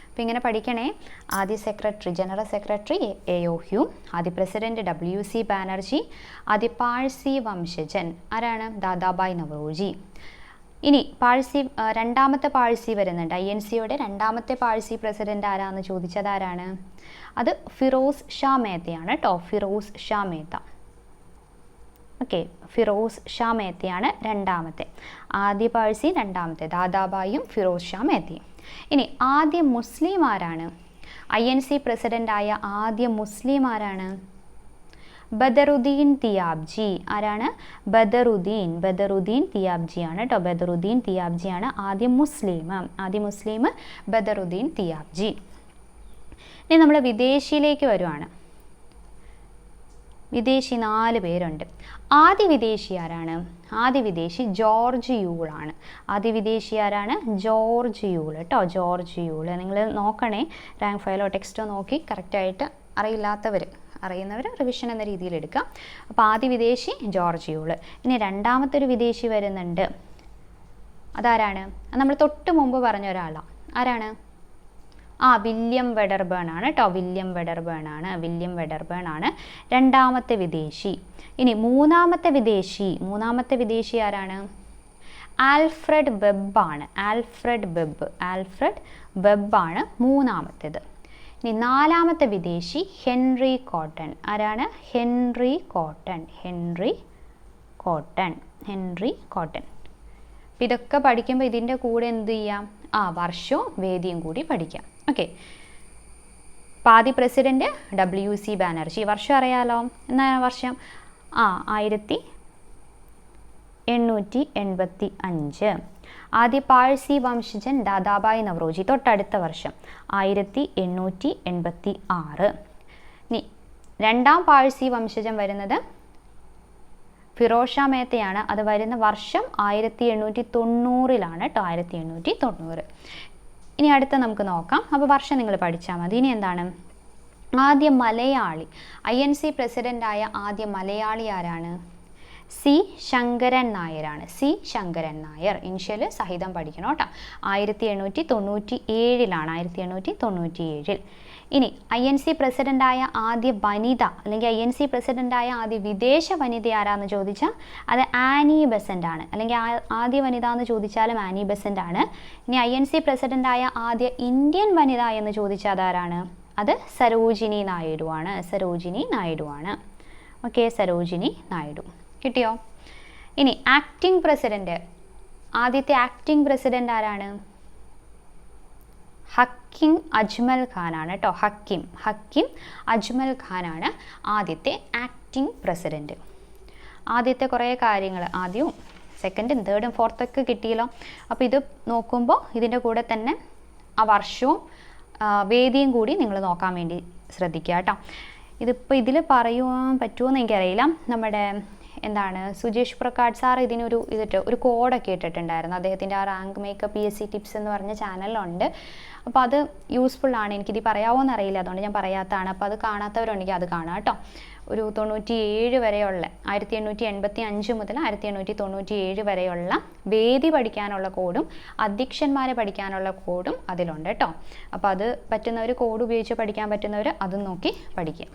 അപ്പോൾ ഇങ്ങനെ പഠിക്കണേ. ആദ്യ secretary, general secretary AO Hume, ആദ്യ പ്രസിഡന്റ് WC ബാനർജി, ആദ്യ പാഴ്സി വംശജൻ ആരാണ്? ദാദാബായ് നവറോജി. ഇനി രണ്ടാമത്തെ പാഴ്സി വരുന്നുണ്ട്. INCയുടെ രണ്ടാമത്തെ പാഴ്സി പ്രസിഡന്റ് ആരാന്ന് ചോദിച്ചത് ആരാണ്? അത് ഫിറോസ് ഷാ മേത്തയാണ് കേട്ടോ. ഫിറോസ് ഷാ മേത്ത. ഓക്കെ, ഫിറോസ് ഷാ മേത്തയാണ് രണ്ടാമത്തെ. ആദ്യ പാഴ്സി രണ്ടാമത്തെ ദാദാബായും ഫിറോസ് ഷാ മേത്തയും. ഇനി ആദ്യ മുസ്ലിം ആരാണ്? INC പ്രസിഡൻ്റായ ആദ്യ മുസ്ലിം ആരാണ്? ബദറുദ്ദീൻ തിയാബ്ജി. ആരാണ്? ബദറുദ്ദീൻ തിയാബ്ജിയാണ് കേട്ടോ. ബദറുദ്ദീൻ തിയാബ്ജിയാണ് ആദ്യ മുസ്ലിം ബദറുദ്ദീൻ തിയാബ്ജി. ഇനി നമ്മൾ വിദേശിയിലേക്ക് വരുവാണ്. വിദേശി 4 പേരുണ്ട്. ആദ്യ വിദേശി ആരാണ്? ആദ്യ വിദേശി ജോർജ് യൂൾ ആണ്. ആദ്യ വിദേശി ആരാണ്? ജോർജ് യൂൾ കേട്ടോ. ജോർജ് യൂൾ നിങ്ങൾ നോക്കണേ, റാങ്ക് ഫയലോ ടെക്സ്റ്റോ നോക്കി കറക്റ്റായിട്ട് അറിയുന്നവർ റിവിഷൻ എന്ന രീതിയിൽ എടുക്കുക. അപ്പോൾ ആദ്യ വിദേശി ജോർജ് യൂൾ. ഇനി രണ്ടാമത്തെ ഒരു വിദേശി വരുന്നുണ്ട്. അതാരാണ്? നമ്മൾ തൊട്ട് മുമ്പ് പറഞ്ഞ ഒരാളാണ്. ആരാണ്? വില്യം വെഡർബേൺ ആണ് കേട്ടോ. വില്യം വെഡർബേൺ ആണ് രണ്ടാമത്തെ വിദേശി. ഇനി മൂന്നാമത്തെ വിദേശി ആരാണ്? ആൽഫ്രഡ് വെബ് ആണ് മൂന്നാമത്തേത്. ഇനി നാലാമത്തെ വിദേശി ഹെൻറി കോട്ടൺ. ആരാണ്? Henry cotton. ഇതൊക്കെ പഠിക്കുമ്പോൾ ഇതിൻ്റെ കൂടെ എന്ത് ചെയ്യാം? വർഷവും വേദിയും കൂടി പഠിക്കാം. ഓക്കെ. ആദ്യ പ്രസിഡന്റ് WC ബാനർജി. വർഷം അറിയാലോ. എന്നാ വർഷം? 1885. ആദ്യ പാഴ്സി വംശജൻ ദാദാബായ് നവറോജി. തൊട്ടടുത്ത വർഷം 1886. ഇനി രണ്ടാം പാഴ്സി വംശജൻ വരുന്നത് ഫിറോസ് ഷാ മേത്തയാണ്. അത് വരുന്ന വർഷം 1890 കേട്ടോ. 1890. ഇനി അടുത്ത നമുക്ക് നോക്കാം. അപ്പോൾ വർഷം നിങ്ങൾ പഠിച്ചാൽ മതി. ഇനി എന്താണ്? ആദ്യ മലയാളി INC പ്രസിഡൻ്റായ ആദ്യ മലയാളി ആരാണ്? C. ശങ്കരൻ നായരാണ്. C. ശങ്കരൻ നായർ. ഇനിഷ്യൽ സഹിതം പഠിക്കണം കേട്ടോ. 1897 1897. ഇനി INC പ്രസിഡൻ്റായ ആദ്യ വനിത അല്ലെങ്കിൽ INC പ്രസിഡൻ്റായ ആദ്യ വിദേശ വനിത ആരാന്ന് ചോദിച്ചാൽ അത് ആനി ബെസൻ്റ് ആണ്. അല്ലെങ്കിൽ ആദ്യ വനിത എന്ന് ചോദിച്ചാലും ആനി ബെസൻ്റ് ആണ്. ഇനി INC പ്രസിഡൻ്റായ ആദ്യ ഇന്ത്യൻ വനിത എന്ന് ചോദിച്ചാൽ അതാരാണ്? അത് സരോജിനി നായിഡു ആണ്. ഓക്കെ, സരോജിനി നായിഡു. കിട്ടിയോ? ഇനി ആക്ടിംഗ് പ്രസിഡന്റ്. ആദ്യത്തെ ആക്ടിംഗ് പ്രസിഡന്റ് ആരാണ്? ഹക്കിം അജ്മൽ ഖാനാണ് കേട്ടോ. ഹക്കിം അജ്മൽ ഖാനാണ് ആദ്യത്തെ ആക്ടിംഗ് പ്രസിഡന്റ്. ആദ്യത്തെ കുറേ കാര്യങ്ങൾ ആദ്യവും സെക്കൻഡും തേർഡും ഫോർത്തൊക്കെ കിട്ടിയല്ലോ. അപ്പോൾ ഇത് നോക്കുമ്പോൾ ഇതിൻ്റെ കൂടെ തന്നെ ആ വർഷവും വേദിയും കൂടി നിങ്ങൾ നോക്കാൻ വേണ്ടി ശ്രദ്ധിക്കുക കേട്ടോ. ഇതിൽ പറയുവാൻ പറ്റുമോയെന്ന് എനിക്കറിയില്ല. നമ്മുടെ സുജേഷ് പ്രകാശ് സാർ ഒരു കോഡൊക്കെ ഇട്ടിട്ടുണ്ടായിരുന്നു. അദ്ദേഹത്തിൻ്റെ ആ റാങ്ക് മേക്കപ്പ് PSC ടിപ്സ് എന്ന് പറഞ്ഞ ചാനലുണ്ട്. അപ്പോൾ അത് യൂസ്ഫുള്ളാണ്. എനിക്കിത് പറയാമോയെന്ന് അറിയില്ല, അതുകൊണ്ട് ഞാൻ പറയാത്തതാണ്. അപ്പോൾ അത് കാണാത്തവരുണ്ടെങ്കിൽ അത് കാണാം കേട്ടോ. ഒരു 97 വരെയുള്ള 1885 മുതൽ 1897 വരെയുള്ള വേദി പഠിക്കാനുള്ള കോഡും അധ്യക്ഷന്മാരെ പഠിക്കാനുള്ള കോഡും അതിലുണ്ട് കേട്ടോ. അപ്പോൾ അത് പറ്റുന്നവർ, കോഡ് ഉപയോഗിച്ച് പഠിക്കാൻ പറ്റുന്നവർ അതും നോക്കി പഠിക്കുക.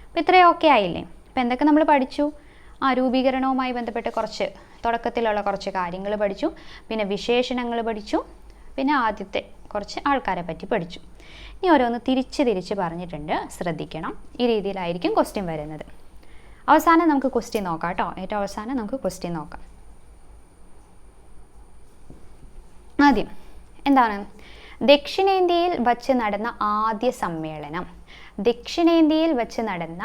അപ്പോൾ ഇത്രയൊക്കെ ആയില്ലേ? അപ്പോൾ എന്തൊക്കെ നമ്മൾ പഠിച്ചു? രൂപീകരണവുമായി ബന്ധപ്പെട്ട് തുടക്കത്തിലുള്ള കുറച്ച് കാര്യങ്ങൾ പഠിച്ചു. പിന്നെ വിശേഷണങ്ങൾ പഠിച്ചു. പിന്നെ ആദ്യത്തെ കുറച്ച് ആൾക്കാരെ പറ്റി പഠിച്ചു. ഇനി ഓരോന്ന് തിരിച്ച് പറഞ്ഞിട്ടുണ്ട്, ശ്രദ്ധിക്കണം. ഈ രീതിയിലായിരിക്കും ക്വസ്റ്റ്യൻ വരുന്നത്. അവസാനം നമുക്ക് ക്വസ്റ്റ്യൻ നോക്കാം കേട്ടോ. ഏറ്റവും അവസാനം നമുക്ക് ക്വസ്റ്റ്യൻ നോക്കാം. ആദ്യം എന്താണ്? ദക്ഷിണേന്ത്യയിൽ വച്ച് നടന്ന ആദ്യ സമ്മേളനം. ദക്ഷിണേന്ത്യയിൽ വെച്ച് നടന്ന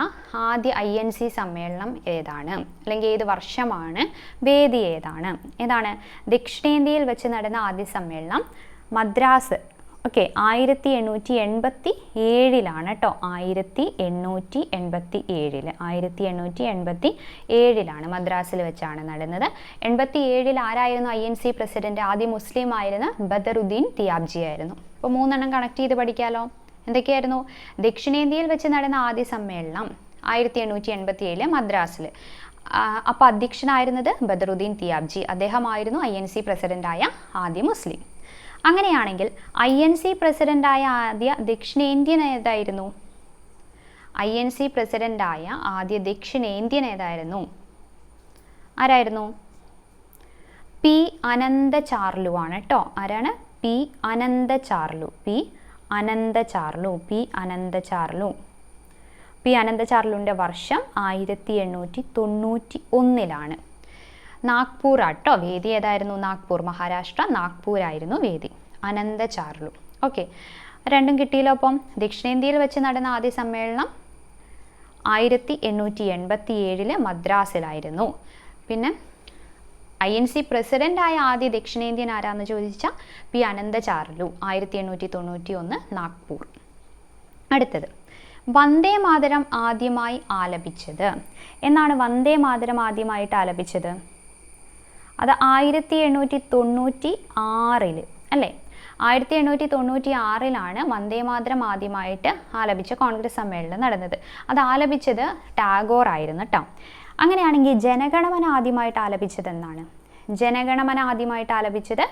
ആദ്യ INC സമ്മേളനം ഏതാണ്? അല്ലെങ്കിൽ ഏത് വർഷമാണ്? വേദി ഏതാണ്? ദക്ഷിണേന്ത്യയിൽ വെച്ച് നടന്ന ആദ്യ സമ്മേളനം മദ്രാസ്. ഓക്കെ, 1887 കേട്ടോ. 1887 മദ്രാസിൽ വെച്ചാണ് നടന്നത്. 87 ആരായിരുന്നു INC പ്രസിഡന്റ്? ആദ്യ മുസ്ലിം ആയിരുന്ന ബദറുദ്ദീൻ തിയാബ്ജി ആയിരുന്നു. അപ്പോൾ 3 കണക്ട് ചെയ്ത് പഠിക്കാമല്ലോ. എന്തൊക്കെയായിരുന്നു? ദക്ഷിണേന്ത്യയിൽ വെച്ച് നടന്ന ആദ്യ സമ്മേളനം 1887 മദ്രാസിൽ. അപ്പോൾ അധ്യക്ഷനായിരുന്നത് ബദറുദ്ദീൻ തിയാബ്ജി. അദ്ദേഹമായിരുന്നു INC പ്രസിഡൻ്റായ ആദ്യ മുസ്ലിം. അങ്ങനെയാണെങ്കിൽ INC പ്രസിഡൻ്റായ ആദ്യ ദക്ഷിണേന്ത്യൻ ഏതായിരുന്നു? INC പ്രസിഡൻ്റായ ആദ്യ ദക്ഷിണേന്ത്യൻ ഏതായിരുന്നു? ആരായിരുന്നു? P. അനന്തചാർലു ആണ് കേട്ടോ. ആരാണ്? P. അനന്തചാർലു. അനന്തചാർലുവിൻ്റെ വർഷം 1891. നാഗ്പൂർ ആട്ടോ വേദി. ഏതായിരുന്നു? നാഗ്പൂർ, മഹാരാഷ്ട്ര നാഗ്പൂരായിരുന്നു വേദി. അനന്തചാർലു. ഓക്കെ, രണ്ടും കിട്ടിയല്ലോ. അപ്പം ദക്ഷിണേന്ത്യയിൽ വെച്ച് നടന്ന ആദ്യ സമ്മേളനം 1887 മദ്രാസിലായിരുന്നു. പിന്നെ INC പ്രസിഡൻ്റായ ആദ്യ ദക്ഷിണേന്ത്യൻ ആരാന്ന് ചോദിച്ചാൽ പി അനന്തചാർലു, 1891 നാഗ്പൂർ. അടുത്തത് വന്ദേ മാതരം ആദ്യമായി ആലപിച്ചത് എന്നാണ്. വന്ദേ മാതരം ആദ്യമായിട്ട് ആലപിച്ചത് അത് 1896 അല്ലേ? 1896 വന്ദേ മാതരം ആദ്യമായിട്ട് ആലപിച്ച കോൺഗ്രസ് സമ്മേളനം നടന്നത്. അത് ആലപിച്ചത് ടാഗോർ ആയിരുന്നു കേട്ടോ. അങ്ങനെയാണെങ്കിൽ ജനഗണമന ആദ്യമായിട്ട് ആലപിച്ചത് എന്നാണ്? ജനഗണമന ആദ്യമായിട്ട് ആലപിച്ചത്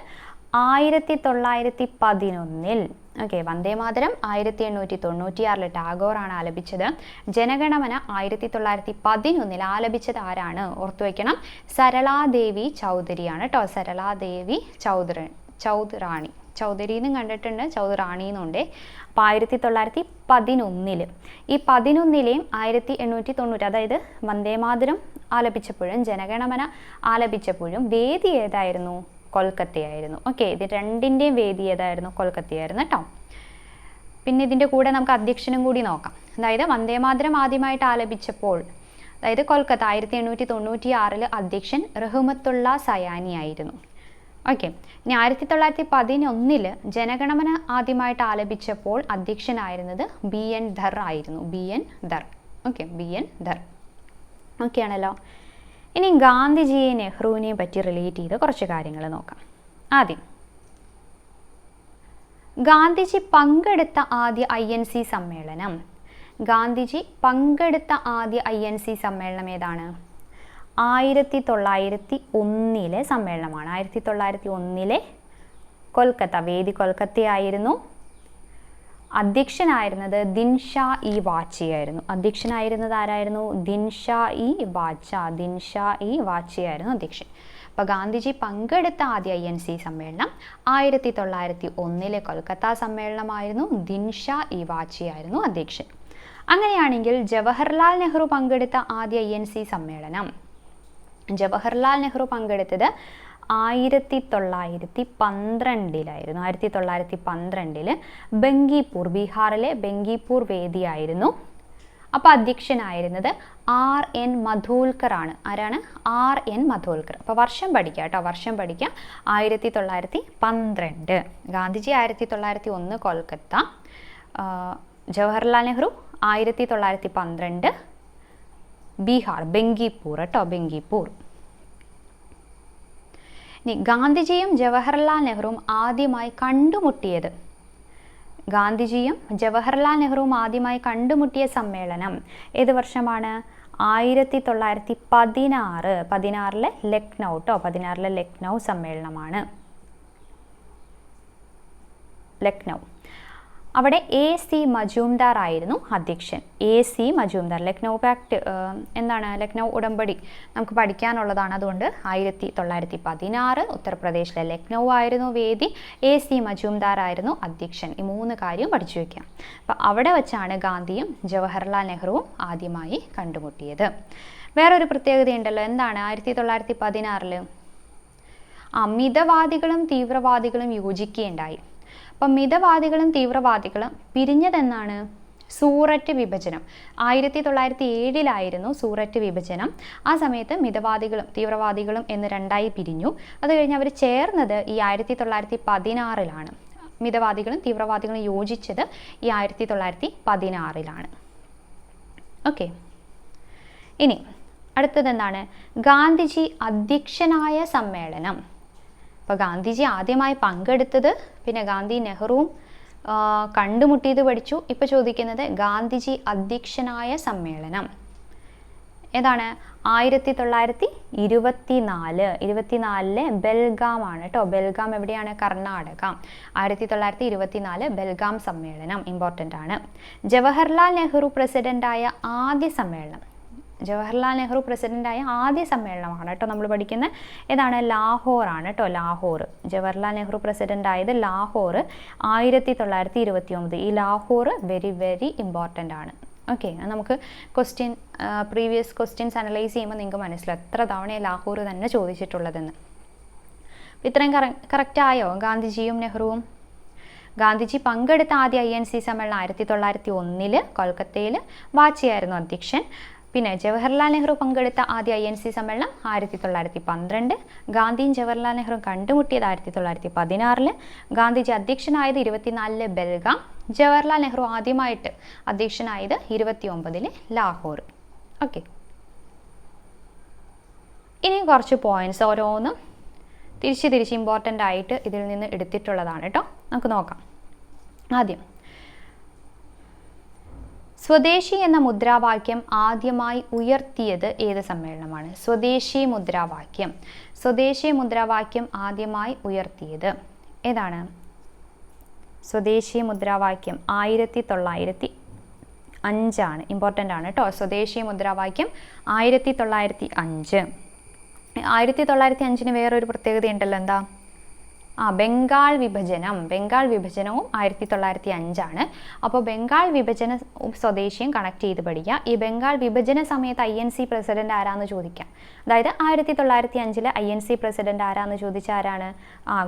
1911. ഓക്കെ, വന്ദേ മാതരം 1896 ടാഗോറാണ് ആലപിച്ചത്. ജനഗണമന 1911 ആലപിച്ചത് ആരാണ്? ഓർത്തു വയ്ക്കണം, സരളാദേവി ചൗധരിയാണ് കേട്ടോ. സരളാദേവി ചൗധറാണി, ചൗധരി എന്നും കണ്ടിട്ടുണ്ട്, ചൗധറാണി എന്നുണ്ട്. അപ്പോൾ 1911 ഈ 11ലെയും 1890, അതായത് വന്ദേ മാതരം ആലപിച്ചപ്പോഴും ജനഗണമന ആലപിച്ചപ്പോഴും വേദി ഏതായിരുന്നു? കൊൽക്കത്തയായിരുന്നു. ഓക്കെ, ഇത് രണ്ടിൻ്റെയും വേദി ഏതായിരുന്നു? കൊൽക്കത്തയായിരുന്നു കേട്ടോ. പിന്നെ ഇതിൻ്റെ കൂടെ നമുക്ക് അധ്യക്ഷനും കൂടി നോക്കാം. അതായത് വന്ദേ മാതരം ആദ്യമായിട്ട് ആലപിച്ചപ്പോൾ, അതായത് കൊൽക്കത്ത 1896 അധ്യക്ഷൻ റഹ്മത്തുള്ള സയാനി ആയിരുന്നു. ഓക്കെ, ഇനി 1911 ജനഗണമന ആദ്യമായിട്ട് ആലപിച്ചപ്പോൾ അധ്യക്ഷനായിരുന്നത് BN ധർ ആയിരുന്നു. BN Dhar. Okay, BN Dhar. Okay ആണല്ലോ. ഇനി ഗാന്ധിജിയെ നെഹ്റുവിനെ പറ്റി റിലേറ്റ് ചെയ്ത് കുറച്ച് കാര്യങ്ങൾ നോക്കാം. ആദ്യം ഗാന്ധിജി പങ്കെടുത്ത ആദ്യ INC സമ്മേളനം. ഗാന്ധിജി പങ്കെടുത്ത ആദ്യ INC സമ്മേളനം ഏതാണ്? 1901 സമ്മേളനമാണ്. 1901 കൊൽക്കത്ത, വേദി കൊൽക്കത്തയായിരുന്നു. അധ്യക്ഷനായിരുന്നത് ദിൻഷാ ഇ വാച്ചിയായിരുന്നു. അധ്യക്ഷനായിരുന്നത് ആരായിരുന്നു? ദിൻഷാ ഇ വാച്ചിയായിരുന്നു അധ്യക്ഷൻ. അപ്പോൾ ഗാന്ധിജി പങ്കെടുത്ത ആദ്യ INC സമ്മേളനം 1901 കൊൽക്കത്ത സമ്മേളനമായിരുന്നു. ദിൻഷാ ഇ വാച്ചിയായിരുന്നു അധ്യക്ഷൻ. അങ്ങനെയാണെങ്കിൽ ജവഹർലാൽ നെഹ്റു പങ്കെടുത്ത ആദ്യ INC സമ്മേളനം, ജവഹർലാൽ നെഹ്റു പങ്കെടുത്തത് 1912 1912 ബങ്കിപ്പൂർ, ബീഹാറിലെ ബങ്കിപ്പൂർ വേദിയായിരുന്നു. അപ്പോൾ അധ്യക്ഷനായിരുന്നത് RN മധോൽക്കർ ആണ്. ആരാണ്? RN മധോൽക്കർ. അപ്പോൾ വർഷം പഠിക്കുക കേട്ടോ, വർഷം പഠിക്കുക. 1912. ഗാന്ധിജി 1901 കൊൽക്കത്ത, ജവഹർലാൽ നെഹ്റു 1912 ബീഹാർ, ബങ്കിപ്പൂർ കേട്ടോ, ബങ്കിപ്പൂർ. ഇനി ഗാന്ധിജിയും ജവഹർലാൽ നെഹ്റുവും ആദ്യമായി കണ്ടുമുട്ടിയത്, ഗാന്ധിജിയും ജവഹർലാൽ നെഹ്റുവും ആദ്യമായി കണ്ടുമുട്ടിയ സമ്മേളനം ഏത് വർഷമാണ്? 1916 ലക്നൗ കേട്ടോ, 16 ലക്നൗ സമ്മേളനമാണ്. ലക്നൗ. അവിടെ AC മജുംദാർ ആയിരുന്നു അധ്യക്ഷൻ. AC മജുംദാർ. ലക്നൗ പാക്ട് എന്താണ്? ലക്നൗ ഉടമ്പടി നമുക്ക് പഠിക്കാനുള്ളതാണ്. അതുകൊണ്ട് 1916 ഉത്തർപ്രദേശിലെ ലക്നൗ ആയിരുന്നു വേദി. AC മജുംദാർ ആയിരുന്നു അധ്യക്ഷൻ. ഈ 3 കാര്യം പഠിച്ചു വയ്ക്കാം. അപ്പം അവിടെ വെച്ചാണ് ഗാന്ധിയും ജവഹർലാൽ നെഹ്റുവും ആദ്യമായി കണ്ടുമുട്ടിയത്. വേറൊരു പ്രത്യേകതയുണ്ടല്ലോ, എന്താണ്? 1916 മിതവാദികളും തീവ്രവാദികളും യോജിക്കുകയുണ്ടായി. അപ്പം മിതവാദികളും തീവ്രവാദികളും പിരിഞ്ഞതെന്നാണ്? സൂററ്റ് വിഭജനം. 1907 സൂററ്റ് വിഭജനം. ആ സമയത്ത് മിതവാദികളും തീവ്രവാദികളും എന്ന് രണ്ടായി പിരിഞ്ഞു. അത് കഴിഞ്ഞ് അവർ ചേർന്നത് ഈ 1916 മിതവാദികളും തീവ്രവാദികളും യോജിച്ചത് ഈ 1916 ഓക്കെ. ഇനി അടുത്തതെന്താണ്? ഗാന്ധിജി അധ്യക്ഷനായ സമ്മേളനം. അപ്പോൾ ഗാന്ധിജി ആദ്യമായി പങ്കെടുത്തത്, പിന്നെ ഗാന്ധി നെഹ്റുവും കണ്ടുമുട്ടിയത് പഠിച്ചു. ഇപ്പോൾ ചോദിക്കുന്നത് ഗാന്ധിജി അധ്യക്ഷനായ സമ്മേളനം ഏതാണ്? 1924 ബെൽഗാം ആണ് കേട്ടോ. ബെൽഗാം എവിടെയാണ്? കർണാടക. 1924 ബെൽഗാം സമ്മേളനം ഇമ്പോർട്ടൻ്റ് ആണ്. ജവഹർലാൽ നെഹ്റു പ്രസിഡൻ്റായ ആദ്യ സമ്മേളനം, ജവഹർലാൽ നെഹ്റു പ്രസിഡൻ്റായ ആദ്യ സമ്മേളനമാണ് കേട്ടോ നമ്മൾ പഠിക്കുന്നത്. ഏതാണ്? ലാഹോർ ആണ് കേട്ടോ, ലാഹോർ. ജവഹർലാൽ നെഹ്റു പ്രസിഡൻ്റ് ആയത് ലാഹോർ 1929. ഈ ലാഹോർ വെരി വെരി ഇമ്പോർട്ടൻ്റ് ആണ്. ഓക്കെ, നമുക്ക് പ്രീവിയസ് ക്വസ്റ്റ്യൻസ് അനലൈസ് ചെയ്യുമ്പോൾ നിങ്ങൾക്ക് മനസ്സിലാവും എത്ര തവണയാണ് ലാഹോർ തന്നെ ചോദിച്ചിട്ടുള്ളതെന്ന്. ഇത്രയും കറക്റ്റായോ ഗാന്ധിജിയും നെഹ്റുവും? ഗാന്ധിജി പങ്കെടുത്ത ആദ്യ INC സമ്മേളനം 1901 കൊൽക്കത്തയിൽ വാച്ചിയായിരുന്നു അധ്യക്ഷൻ. പിന്നെ ജവഹർലാൽ നെഹ്റു പങ്കെടുത്ത ആദ്യ INC സമ്മേളനം 1912. ഗാന്ധിയും ജവഹർലാൽ നെഹ്റു കണ്ടുമുട്ടിയത് 1916. ഗാന്ധിജി അധ്യക്ഷനായത് 24 ബെൽഗാം. ജവഹർലാൽ നെഹ്റു ആദ്യമായിട്ട് അധ്യക്ഷനായത് 29 ലാഹോർ. ഓക്കെ, ഇനി കുറച്ച് പോയിന്റ്സ് ഓരോന്നും തിരിച്ച് ഇമ്പോർട്ടൻ്റ് ആയിട്ട് ഇതിൽ നിന്ന് എടുത്തിട്ടുള്ളതാണ് കേട്ടോ. നമുക്ക് നോക്കാം. ആദ്യം, സ്വദേശി എന്ന മുദ്രാവാക്യം ആദ്യമായി ഉയർത്തിയത് ഏത് സമ്മേളനമാണ്? സ്വദേശി മുദ്രാവാക്യം ആദ്യമായി ഉയർത്തിയത് ഏതാണ്? സ്വദേശി മുദ്രാവാക്യം 1905. ഇമ്പോർട്ടൻ്റ് ആണ് കേട്ടോ. സ്വദേശി മുദ്രാവാക്യം 1905. 1905 വേറൊരു പ്രത്യേകത ഉണ്ടല്ലോ. എന്താ? ബംഗാൾ വിഭജനവും 1905. അപ്പോൾ ബംഗാൾ വിഭജന സ്വദേശിയും കണക്ട് ചെയ്ത് പഠിക്കുക. ഈ ബംഗാൾ വിഭജന സമയത്ത് INC പ്രസിഡന്റ് ആരാന്ന് ചോദിക്കാം. അതായത് 1905 INC പ്രസിഡന്റ് ആരാന്ന് ചോദിച്ചാൽ ആരാണ്?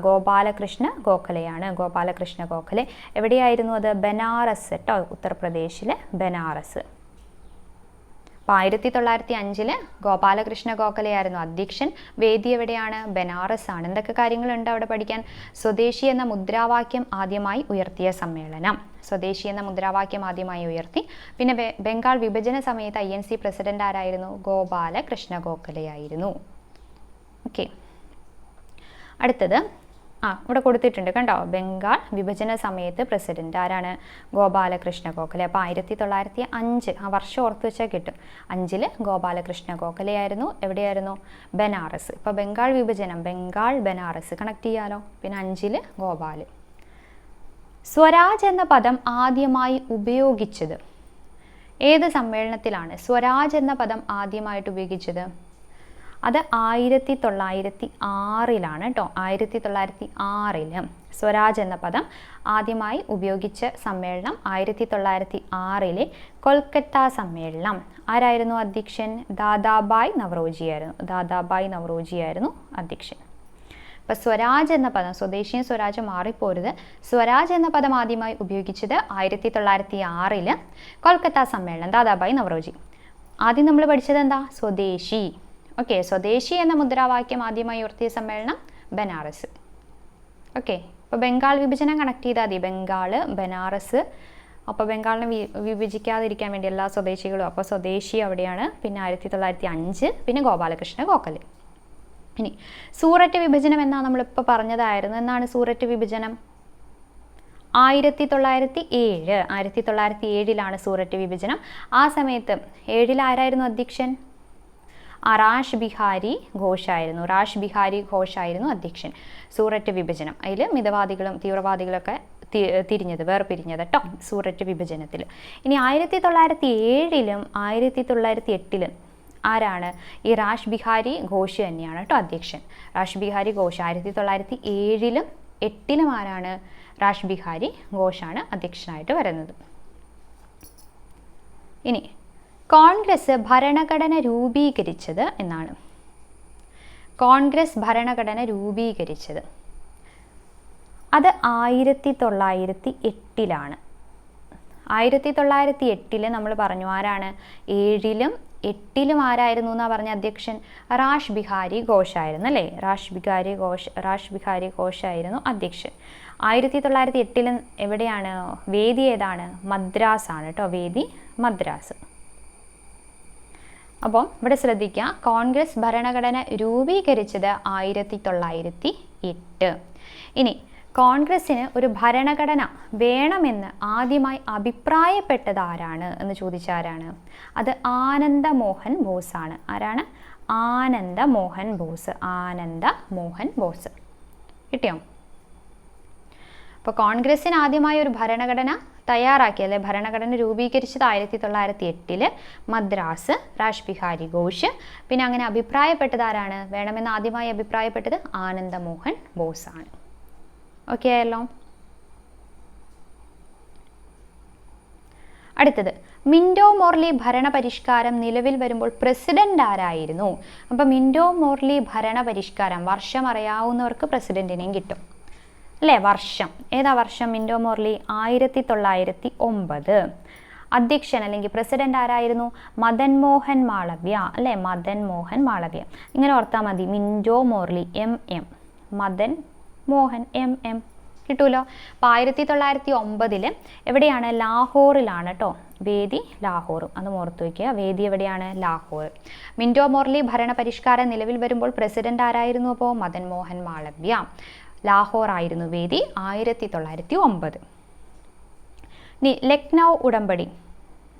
ഗോപാലകൃഷ്ണ ഗോഖലെയാണ്. ഗോപാലകൃഷ്ണ ഗോഖലെ. എവിടെയായിരുന്നു അത്? ബനാറസ് കേട്ടോ, ഉത്തർപ്രദേശിലെ ബനാറസ്. അപ്പോൾ 1905 ഗോപാലകൃഷ്ണ ഗോഖലെയായിരുന്നു അധ്യക്ഷൻ. വേദി എവിടെയാണ്? ബനാറസ് ആണ്. എന്തൊക്കെ കാര്യങ്ങളുണ്ട് അവിടെ പഠിക്കാൻ? സ്വദേശി എന്ന മുദ്രാവാക്യം ആദ്യമായി ഉയർത്തിയ സമ്മേളനം, സ്വദേശി എന്ന മുദ്രാവാക്യം ആദ്യമായി ഉയർത്തി. പിന്നെ ബംഗാൾ വിഭജന സമയത്ത് INC പ്രസിഡന്റ് ആരായിരുന്നു? ഗോപാലകൃഷ്ണ ഗോഖലെയായിരുന്നു. ഓക്കെ, അടുത്തത് ഇവിടെ കൊടുത്തിട്ടുണ്ട് കണ്ടോ. ബംഗാൾ വിഭജന സമയത്ത് പ്രസിഡന്റ് ആരാണ്? ഗോപാലകൃഷ്ണ ഗോഖലെ. അപ്പോൾ 1905 ആ വർഷം ഓർത്ത് വെച്ചാൽ കിട്ടും. 5 ഗോപാലകൃഷ്ണ ഗോഖലെയായിരുന്നു. എവിടെയായിരുന്നു? ബനാറസ്. ഇപ്പോൾ ബംഗാൾ വിഭജനം, ബനാറസ് കണക്ട് ചെയ്യാലോ. പിന്നെ 5 ഗോപാൽ. സ്വരാജ് എന്ന പദം ആദ്യമായി ഉപയോഗിച്ചത് ഏത് സമ്മേളനത്തിലാണ്? സ്വരാജ് എന്ന പദം ആദ്യമായിട്ട് ഉപയോഗിച്ചത് അത് 1906 കേട്ടോ. 1906 സ്വരാജ് എന്ന പദം ആദ്യമായി ഉപയോഗിച്ച സമ്മേളനം 1906 കൊൽക്കത്ത സമ്മേളനം. ആരായിരുന്നു അധ്യക്ഷൻ? ദാദാബായ് നവറോജിയായിരുന്നു അധ്യക്ഷൻ. അപ്പോൾ സ്വരാജ് എന്ന പദം, സ്വദേശിയും സ്വരാജും മാറിപ്പോരുത്. സ്വരാജ് എന്ന പദം ആദ്യമായി ഉപയോഗിച്ചത് 1906 കൊൽക്കത്ത സമ്മേളനം, ദാദാബായ് നവറോജി. ആദ്യം നമ്മൾ പഠിച്ചത് എന്താ? സ്വദേശി. ഓക്കെ, സ്വദേശി എന്ന മുദ്രാവാക്യം ആദ്യമായി ഉയർത്തിയ സമ്മേളനം ബനാറസ്. ഓക്കെ, അപ്പോൾ ബംഗാൾ വിഭജനം കണക്ട് ചെയ്താൽ മതി. ബംഗാള്, ബനാറസ്. അപ്പോൾ ബംഗാളിനെ വിഭജിക്കാതിരിക്കാൻ വേണ്ടി എല്ലാ സ്വദേശികളും. അപ്പോൾ സ്വദേശി അവിടെയാണ്. പിന്നെ 1905, പിന്നെ ഗോപാലകൃഷ്ണ ഗോഖലെ. ഇനി സൂററ്റ് വിഭജനം എന്നാണ് നമ്മളിപ്പോൾ പറഞ്ഞതായിരുന്നു. എന്നാണ് സൂററ്റ് വിഭജനം? 1907. 1907 സൂററ്റ് വിഭജനം. ആ സമയത്ത് 7 ആരായിരുന്നു അധ്യക്ഷൻ? റാഷ് ബിഹാരി ഘോഷായിരുന്നു അധ്യക്ഷൻ. സൂററ്റ് വിഭജനം. അതിൽ മിതവാദികളും തീവ്രവാദികളൊക്കെ വേർപിരിഞ്ഞത് കേട്ടോ സൂററ്റ് വിഭജനത്തിൽ. ഇനി 1907 1908 ആരാണ്? ഈ റാഷ് ബിഹാരി ഘോഷ് തന്നെയാണ് കേട്ടോ അധ്യക്ഷൻ. റാഷ് ബിഹാരി ഘോഷ്. 1907 8 ആരാണ്? റാഷ് ബിഹാരി ഘോഷാണ് അധ്യക്ഷനായിട്ട് വരുന്നത്. ഇനി കോൺഗ്രസ് ഭരണഘടന രൂപീകരിച്ചത് എന്നാണ്. കോൺഗ്രസ് ഭരണഘടന രൂപീകരിച്ചത് അത് 1908 1908 നമ്മൾ പറഞ്ഞു. ആരാണ്? 7 8 ആരായിരുന്നു എന്നാ പറഞ്ഞ അധ്യക്ഷൻ? റാഷ് ബിഹാരി ഘോഷ് ആയിരുന്നു അല്ലേ. റാഷ് ബിഹാരി ഘോഷ് ആയിരുന്നു അധ്യക്ഷൻ. 1908 എവിടെയാണ്? വേദി ഏതാണ്? മദ്രാസ് ആണ് കേട്ടോ. വേദി മദ്രാസ്. അപ്പോൾ ഇവിടെ ശ്രദ്ധിക്കുക, കോൺഗ്രസ് ഭരണഘടന രൂപീകരിച്ചത് 1908. ഇനി കോൺഗ്രസ്സിന് ഒരു ഭരണഘടന വേണമെന്ന് ആദ്യമായി അഭിപ്രായപ്പെട്ടത് ആരാണ് എന്ന് ചോദിച്ചാരാണ്? അത് ആനന്ദ മോഹൻ ബോസ് ആണ്. ആരാണ്? ആനന്ദ മോഹൻ ബോസ്. കിട്ടിയോ? അപ്പോൾ കോൺഗ്രസ്സിന് ആദ്യമായി ഒരു ഭരണഘടന തയ്യാറാക്കി, അല്ലെ ഭരണഘടന രൂപീകരിച്ചത് 1908 മദ്രാസ്, റാഷ് ബിഹാരി ഘോഷ്. പിന്നെ അങ്ങനെ അഭിപ്രായപ്പെട്ടത് ആരാണ്? വേണമെന്ന് ആദ്യമായി അഭിപ്രായപ്പെട്ടത് ആനന്ദ മോഹൻ ബോസ് ആണ്. ഓക്കെ ആയല്ലോ. അടുത്തത്, മിന്റോ മോർലി ഭരണപരിഷ്കാരം നിലവിൽ വരുമ്പോൾ പ്രസിഡന്റ് ആരായിരുന്നു? അപ്പം മിന്റോ മോർലി ഭരണപരിഷ്കാരം വർഷം അറിയാവുന്നവർക്ക് പ്രസിഡന്റിനെയും കിട്ടും അല്ലേ? വർഷം ഏതാ വർഷം? Minto Morley 1909. അധ്യക്ഷൻ അല്ലെങ്കിൽ പ്രസിഡന്റ് ആരായിരുന്നു? മദൻ മോഹൻ മാളവ്യ അല്ലേ? മദൻ മോഹൻ മാളവ്യ. ഇങ്ങനെ ഓർത്താൽ മതി. Minto Morley MM, Madan Mohan MM കിട്ടൂലോ. അപ്പോൾ 1909 എവിടെയാണ്? ലാഹോറിലാണ് കേട്ടോ വേദി. ലാഹോറും അത് ഓർത്ത് വയ്ക്കുക. വേദി എവിടെയാണ്? ലാഹോർ. മിൻറ്റോ മോർലി ഭരണപരിഷ്കാരം നിലവിൽ വരുമ്പോൾ പ്രസിഡന്റ് ആരായിരുന്നു? അപ്പോൾ മദൻ മോഹൻ മാളവ്യ. ലാഹോർ ആയിരുന്നു വേദി 1909. ഇനി ലക്നൗ ഉടമ്പടി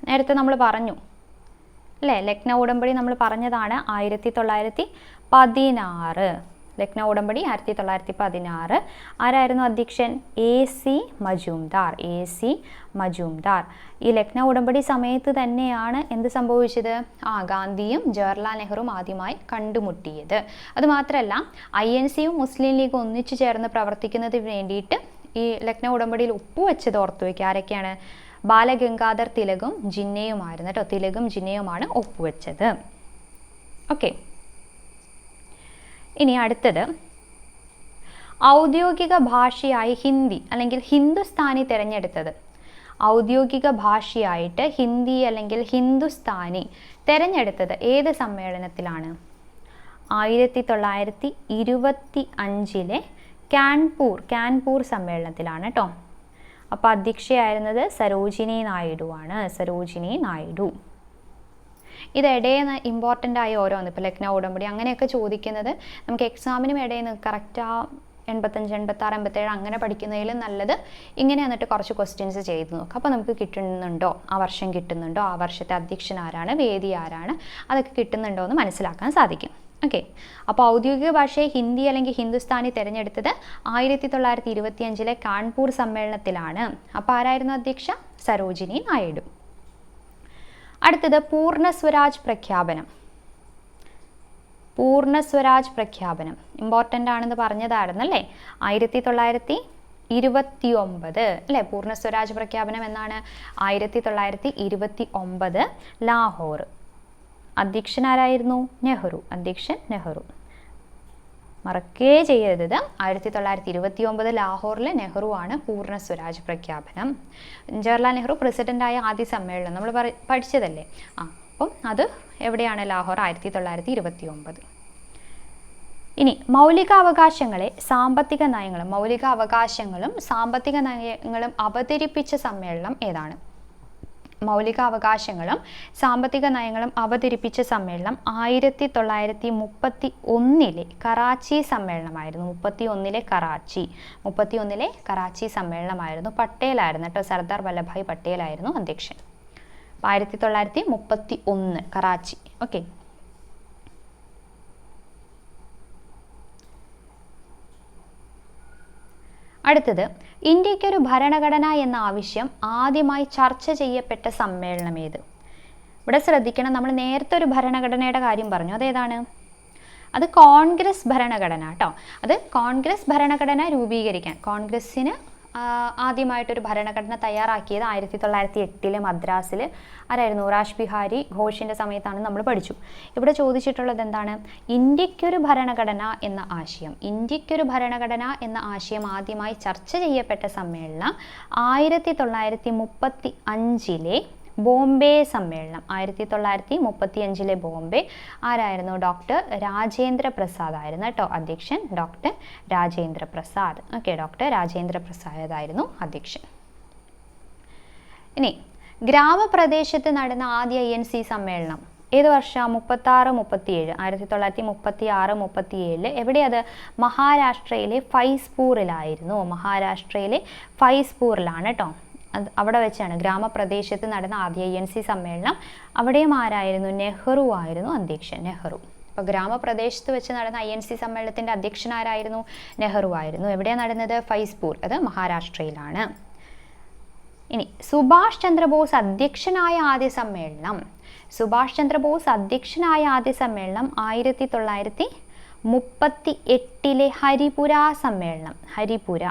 നേരത്തെ നമ്മൾ പറഞ്ഞു അല്ലേ? ലക്നൗ ഉടമ്പടി നമ്മൾ പറഞ്ഞതാണ് 1916. ലക്നൗ ഉടമ്പടി 1916. ആരായിരുന്നു അധ്യക്ഷൻ? AC മജുംദാർ. AC മജുംദാർ. ഈ ലക്നൗ ഉടമ്പടി സമയത്ത് തന്നെയാണ് എന്ത് സംഭവിച്ചത്? ഗാന്ധിയും ജവഹർലാൽ നെഹ്റുവും ആദ്യമായി കണ്ടുമുട്ടിയത്. അതുമാത്രമല്ല INC-യും മുസ്ലിം ലീഗും ഒന്നിച്ചു ചേർന്ന് പ്രവർത്തിക്കുന്നതിന് വേണ്ടിയിട്ട് ഈ ലക്നൗ ഉടമ്പടിയിൽ ഒപ്പുവെച്ചത് ഓർത്തു വയ്ക്കുക. ആരൊക്കെയാണ്? ബാലഗംഗാധർ തിലകും ജിന്നയുമായിരുന്നു കേട്ടോ. തിലകും ജിന്നയുമാണ് ഒപ്പുവെച്ചത്. ഓക്കെ. ഇനി അടുത്തത് ഔദ്യോഗിക ഭാഷയായി ഹിന്ദി അല്ലെങ്കിൽ ഹിന്ദുസ്ഥാനി തിരഞ്ഞെടുത്തത്. ഔദ്യോഗിക ഭാഷയായിട്ട് ഹിന്ദി അല്ലെങ്കിൽ ഹിന്ദുസ്ഥാനി തിരഞ്ഞെടുത്തത് ഏത് സമ്മേളനത്തിലാണ്? 1925 കാൻപൂർ സമ്മേളനത്തിലാണ് കേട്ടോ. അപ്പോൾ അധ്യക്ഷയായിരുന്നത് സരോജിനി നായിഡു ആണ്. സരോജിനി നായിഡു. ഇത് ഇടയിൽ ഇമ്പോർട്ടൻ്റ് ആയ ഓരോന്ന് ഇപ്പോൾ ലക്നൗ ഉടമ്പടി അങ്ങനെയൊക്കെ ചോദിക്കുന്നത് നമുക്ക് എക്സാമിനും ഇടയിൽ കറക്റ്റ് 85, 86, 87 അങ്ങനെ പഠിക്കുന്നതിലും നല്ലത് ഇങ്ങനെ വന്നിട്ട് കുറച്ച് ക്വസ്റ്റ്യൻസ് ചെയ്ത് നോക്കുക. അപ്പോൾ നമുക്ക് കിട്ടുന്നുണ്ടോ, ആ വർഷം കിട്ടുന്നുണ്ടോ, ആ വർഷത്തെ അധ്യക്ഷൻ ആരാണ്, വേദി ആരാണ്, അതൊക്കെ കിട്ടുന്നുണ്ടോ എന്ന് മനസ്സിലാക്കാൻ സാധിക്കും. ഓക്കെ. അപ്പോൾ ഔദ്യോഗിക ഭാഷയെ ഹിന്ദി അല്ലെങ്കിൽ ഹിന്ദുസ്ഥാനി തിരഞ്ഞെടുത്തത് 1925 കാൺപൂർ സമ്മേളനത്തിലാണ്. അപ്പോൾ ആരായിരുന്നു അധ്യക്ഷ? സരോജിനി നായിഡു. അടുത്തത് പൂർണ്ണ സ്വരാജ് പ്രഖ്യാപനം. പൂർണ്ണ സ്വരാജ് പ്രഖ്യാപനം ഇമ്പോർട്ടൻ്റ് ആണെന്ന് പറഞ്ഞതായിരുന്നല്ലേ? 1929 അല്ലേ? പൂർണ്ണ സ്വരാജ് പ്രഖ്യാപനം എന്നാണ് 1929 ലാഹോർ. അധ്യക്ഷനാരായിരുന്നു? നെഹ്റു. അധ്യക്ഷൻ നെഹ്റു. മറക്കേ ചെയ്യരുത്. 1929 ലാഹോറിലെ നെഹ്റു ആണ് പൂർണ്ണ സ്വരാജ് പ്രഖ്യാപനം. ജവഹർലാൽ നെഹ്റു പ്രസിഡന്റായ ആദ്യ സമ്മേളനം നമ്മൾ പഠിച്ചതല്ലേ? അപ്പം അത് എവിടെയാണ്? ലാഹോർ 1929. ഇനി മൗലികാവകാശങ്ങളും സാമ്പത്തിക നയങ്ങളും അവതരിപ്പിച്ച സമ്മേളനം ഏതാണ്? മൗലികാവകാശങ്ങളും സാമ്പത്തിക നയങ്ങളും അവതരിപ്പിച്ച സമ്മേളനം 1931 കറാച്ചി സമ്മേളനമായിരുന്നു. 31 കറാച്ചി സമ്മേളനമായിരുന്നു. പട്ടേലായിരുന്നു കേട്ടോ. സർദാർ വല്ലഭായ് പട്ടേലായിരുന്നു അധ്യക്ഷൻ. 1931 കറാച്ചി. ഓക്കെ. അടുത്തത് ഇന്ത്യക്കൊരു ഭരണഘടന എന്ന ആവശ്യം ആദ്യമായി ചർച്ച ചെയ്യപ്പെട്ട സമ്മേളനം ഏത്? ഇവിടെ ശ്രദ്ധിക്കണം, നമ്മൾ നേരത്തെ ഒരു ഭരണഘടനയുടെ കാര്യം പറഞ്ഞു. അതേതാണ്? അത് കോൺഗ്രസ് ഭരണഘടന കേട്ടോ. അത് കോൺഗ്രസ് ഭരണഘടന രൂപീകരിക്കാൻ കോൺഗ്രസ്സിന് ആദ്യമായിട്ടൊരു ഭരണഘടന തയ്യാറാക്കിയത് 1908 മദ്രാസിൽ ആരായിരുന്നു? രാജ് ബിഹാരി ഘോഷിൻ്റെ സമയത്താണ് നമ്മൾ പഠിച്ചു. ഇവിടെ ചോദിച്ചിട്ടുള്ളത് എന്താണ്? ഇന്ത്യക്കൊരു ഭരണഘടന എന്ന ആശയം ആദ്യമായി ചർച്ച ചെയ്യപ്പെട്ട സമ്മേളനം 1935 ബോംബെ സമ്മേളനം. 1935 ബോംബെ. ആരായിരുന്നു? ഡോക്ടർ രാജേന്ദ്ര പ്രസാദ് ആയിരുന്നു കേട്ടോ അധ്യക്ഷൻ. Doctor Rajendra Prasad. Okay. Doctor Rajendra Prasad ആയിരുന്നു അധ്യക്ഷൻ. ഇനി ഗ്രാമപ്രദേശത്ത് നടന്ന ആദ്യ INC സമ്മേളനം ഏത് വർഷം? 1936. 1936-37 എവിടെയത്? മഹാരാഷ്ട്രയിലെ ഫൈസ്പൂറിലായിരുന്നു. മഹാരാഷ്ട്രയിലെ ഫൈസ്പൂറിലാണ് കേട്ടോ. അവിടെ വെച്ചാണ് ഗ്രാമപ്രദേശത്ത് നടന്ന ആദ്യ INC സമ്മേളനം. അവിടെയും ആരായിരുന്നു? നെഹ്റു ആയിരുന്നു അധ്യക്ഷൻ. നെഹ്റു. അപ്പോൾ ഗ്രാമപ്രദേശത്ത് വെച്ച് നടന്ന INC സമ്മേളനത്തിൻ്റെ അധ്യക്ഷൻ ആരായിരുന്നു? നെഹ്റു ആയിരുന്നു. എവിടെയാണ് നടന്നത്? ഫൈസ്പൂർ. അത് മഹാരാഷ്ട്രയിലാണ്. ഇനി സുഭാഷ് ചന്ദ്രബോസ് അധ്യക്ഷനായ ആദ്യ സമ്മേളനം. 1938 ഹരിപുര സമ്മേളനം. ഹരിപുര.